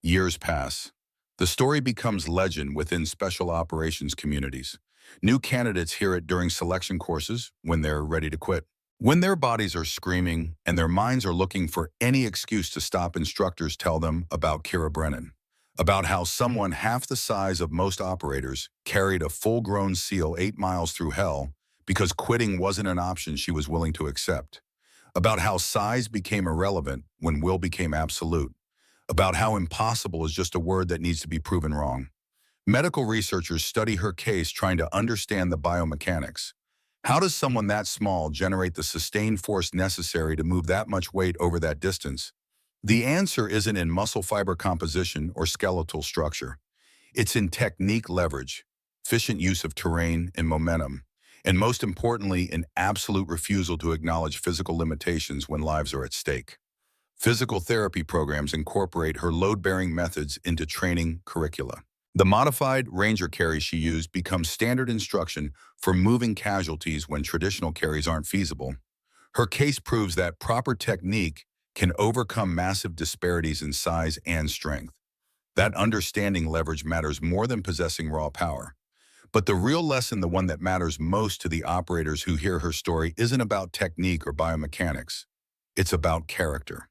Years pass. The story becomes legend within special operations communities. New candidates hear it during selection courses when they're ready to quit. When their bodies are screaming and their minds are looking for any excuse to stop, instructors tell them about Kira Brennan, about how someone half the size of most operators carried a full-grown SEAL 8 miles through hell because quitting wasn't an option she was willing to accept, about how size became irrelevant when will became absolute, about how impossible is just a word that needs to be proven wrong. Medical researchers study her case trying to understand the biomechanics. How does someone that small generate the sustained force necessary to move that much weight over that distance? The answer isn't in muscle fiber composition or skeletal structure. It's in technique, leverage, efficient use of terrain and momentum, and most importantly, an absolute refusal to acknowledge physical limitations when lives are at stake. Physical therapy programs incorporate her load-bearing methods into training curricula. The modified Ranger carries she used become standard instruction for moving casualties when traditional carries aren't feasible. Her case proves that proper technique can overcome massive disparities in size and strength. That understanding leverage matters more than possessing raw power. But the real lesson, the one that matters most to the operators who hear her story, isn't about technique or biomechanics. It's about character.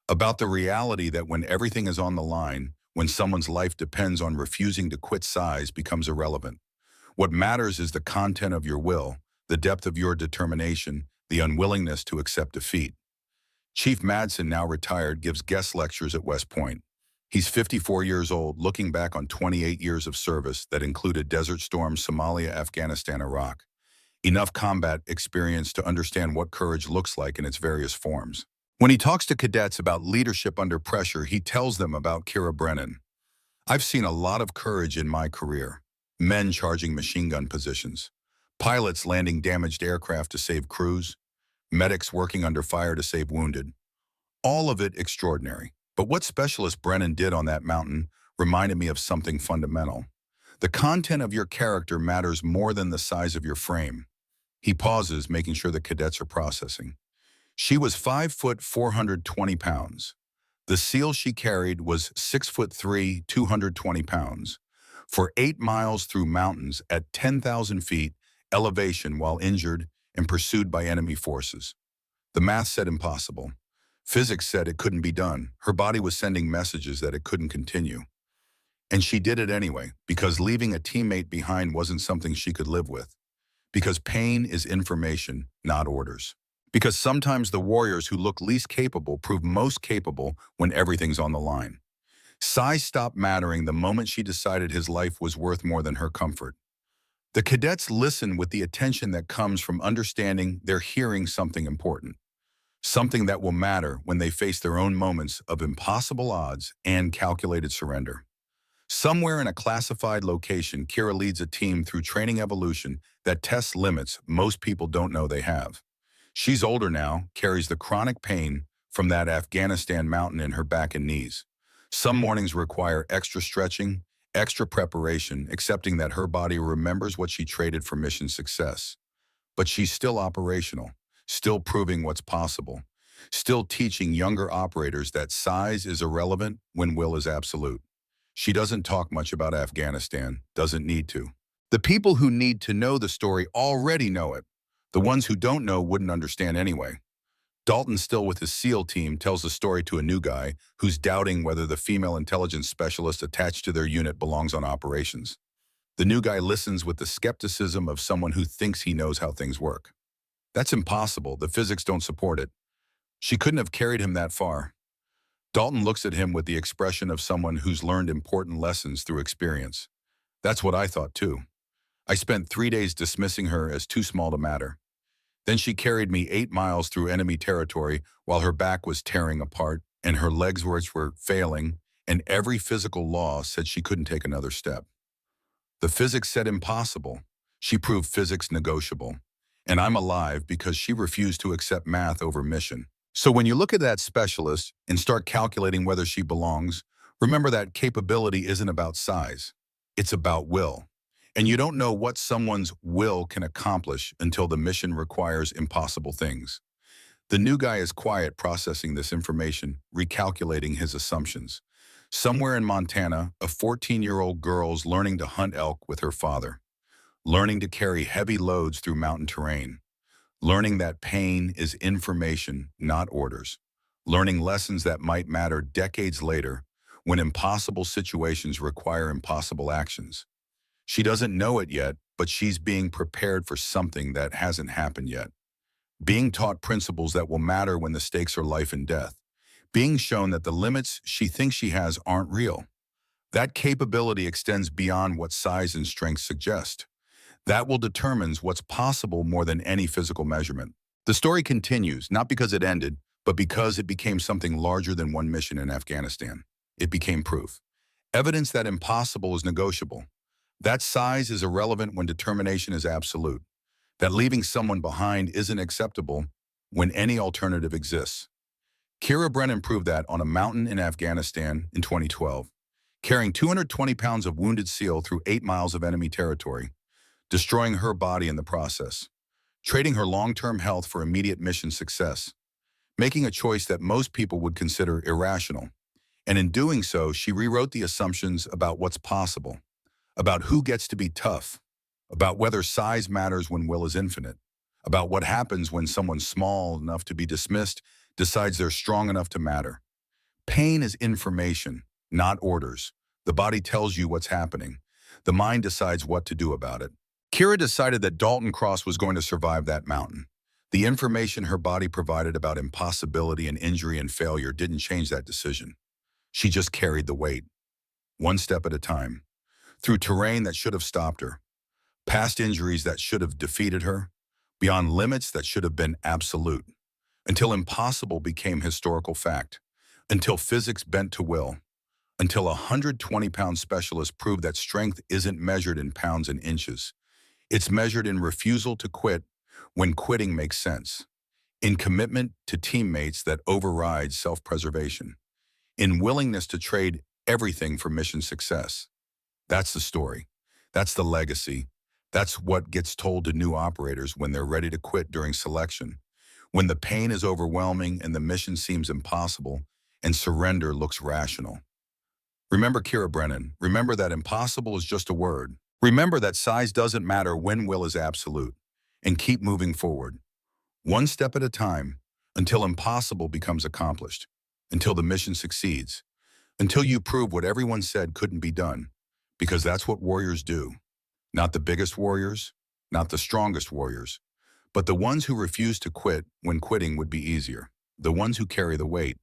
About the reality that when everything is on the line, when someone's life depends on refusing to quit, size becomes irrelevant. What matters is the content of your will, the depth of your determination, the unwillingness to accept defeat. Chief Madsen, now retired, gives guest lectures at West Point. He's 54 years old, looking back on 28 years of service that included Desert Storm, Somalia, Afghanistan, Iraq. Enough combat experience to understand what courage looks like in its various forms. When he talks to cadets about leadership under pressure, he tells them about Kira Brennan. I've seen a lot of courage in my career. Men charging machine gun positions, pilots landing damaged aircraft to save crews, medics working under fire to save wounded. All of it extraordinary. But what Specialist Brennan did on that mountain reminded me of something fundamental. The content of your character matters more than the size of your frame. He pauses, making sure the cadets are processing. She was 5 foot 420 pounds. The SEAL she carried was 6'3", 220 pounds. For 8 miles through mountains at 10,000 feet elevation while injured and pursued by enemy forces. The math said impossible. Physics said it couldn't be done. Her body was sending messages that it couldn't continue. And she did it anyway, because leaving a teammate behind wasn't something she could live with. Because pain is information, not orders. Because sometimes the warriors who look least capable prove most capable when everything's on the line. Size stopped mattering the moment she decided his life was worth more than her comfort. The cadets listen with the attention that comes from understanding they're hearing something important. something that will matter when they face their own moments of impossible odds and calculated surrender. Somewhere in a classified location, Kira leads a team through training evolution that tests limits most people don't know they have. She's older now, carries the chronic pain from that Afghanistan mountain in her back and knees. Some mornings require extra stretching, extra preparation, accepting that her body remembers what she traded for mission success. But she's still operational, still proving what's possible, still teaching younger operators that size is irrelevant when will is absolute. She doesn't talk much about Afghanistan, doesn't need to. The people who need to know the story already know it. The ones who don't know wouldn't understand anyway. Dalton, still with his SEAL team, tells the story to a new guy who's doubting whether the female intelligence specialist attached to their unit belongs on operations. The new guy listens with the skepticism of someone who thinks he knows how things work. That's impossible. The physics don't support it. She couldn't have carried him that far. Dalton looks at him with the expression of someone who's learned important lessons through experience. That's what I thought too. I spent 3 days dismissing her as too small to matter. Then she carried me 8 miles through enemy territory while her back was tearing apart and her legs were failing, and every physical law said she couldn't take another step. The physics said impossible. She proved physics negotiable. And I'm alive because she refused to accept math over mission. So when you look at that specialist and start calculating whether she belongs, remember that capability isn't about size. It's about will. And you don't know what someone's will can accomplish until the mission requires impossible things. The new guy is quiet, processing this information, recalculating his assumptions. Somewhere in Montana, a 14-year-old girl's learning to hunt elk with her father, learning to carry heavy loads through mountain terrain, learning that pain is information, not orders, learning lessons that might matter decades later when impossible situations require impossible actions. She doesn't know it yet, but she's being prepared for something that hasn't happened yet. Being taught principles that will matter when the stakes are life and death. Being shown that the limits she thinks she has aren't real. That capability extends beyond what size and strength suggest. That will determine what's possible more than any physical measurement. The story continues, not because it ended, but because it became something larger than one mission in Afghanistan. It became proof. Evidence that impossible is negotiable. That size is irrelevant when determination is absolute. That leaving someone behind isn't acceptable when any alternative exists. Kira Brennan proved that on a mountain in Afghanistan in 2012, carrying 220 pounds of wounded SEAL through 8 miles of enemy territory, destroying her body in the process, trading her long-term health for immediate mission success, making a choice that most people would consider irrational. And in doing so, she rewrote the assumptions about what's possible, about who gets to be tough, about whether size matters when will is infinite, about what happens when someone small enough to be dismissed decides they're strong enough to matter. Pain is information, not orders. The body tells you what's happening. The mind decides what to do about it. Kira decided that Dalton Cross was going to survive that mountain. The information her body provided about impossibility and injury and failure didn't change that decision. She just carried the weight, one step at a time, through terrain that should have stopped her, past injuries that should have defeated her, beyond limits that should have been absolute, until impossible became historical fact, until physics bent to will, until a 120-pound specialist proved that strength isn't measured in pounds and inches. It's measured in refusal to quit when quitting makes sense, in commitment to teammates that overrides self-preservation, in willingness to trade everything for mission success. That's the story. That's the legacy. That's what gets told to new operators when they're ready to quit during selection, when the pain is overwhelming and the mission seems impossible and surrender looks rational. Remember Kira Brennan. Remember that impossible is just a word. Remember that size doesn't matter when will is absolute. And keep moving forward, one step at a time, until impossible becomes accomplished, until the mission succeeds, until you prove what everyone said couldn't be done, because that's what warriors do. Not the biggest warriors, not the strongest warriors, but the ones who refuse to quit when quitting would be easier, the ones who carry the weight,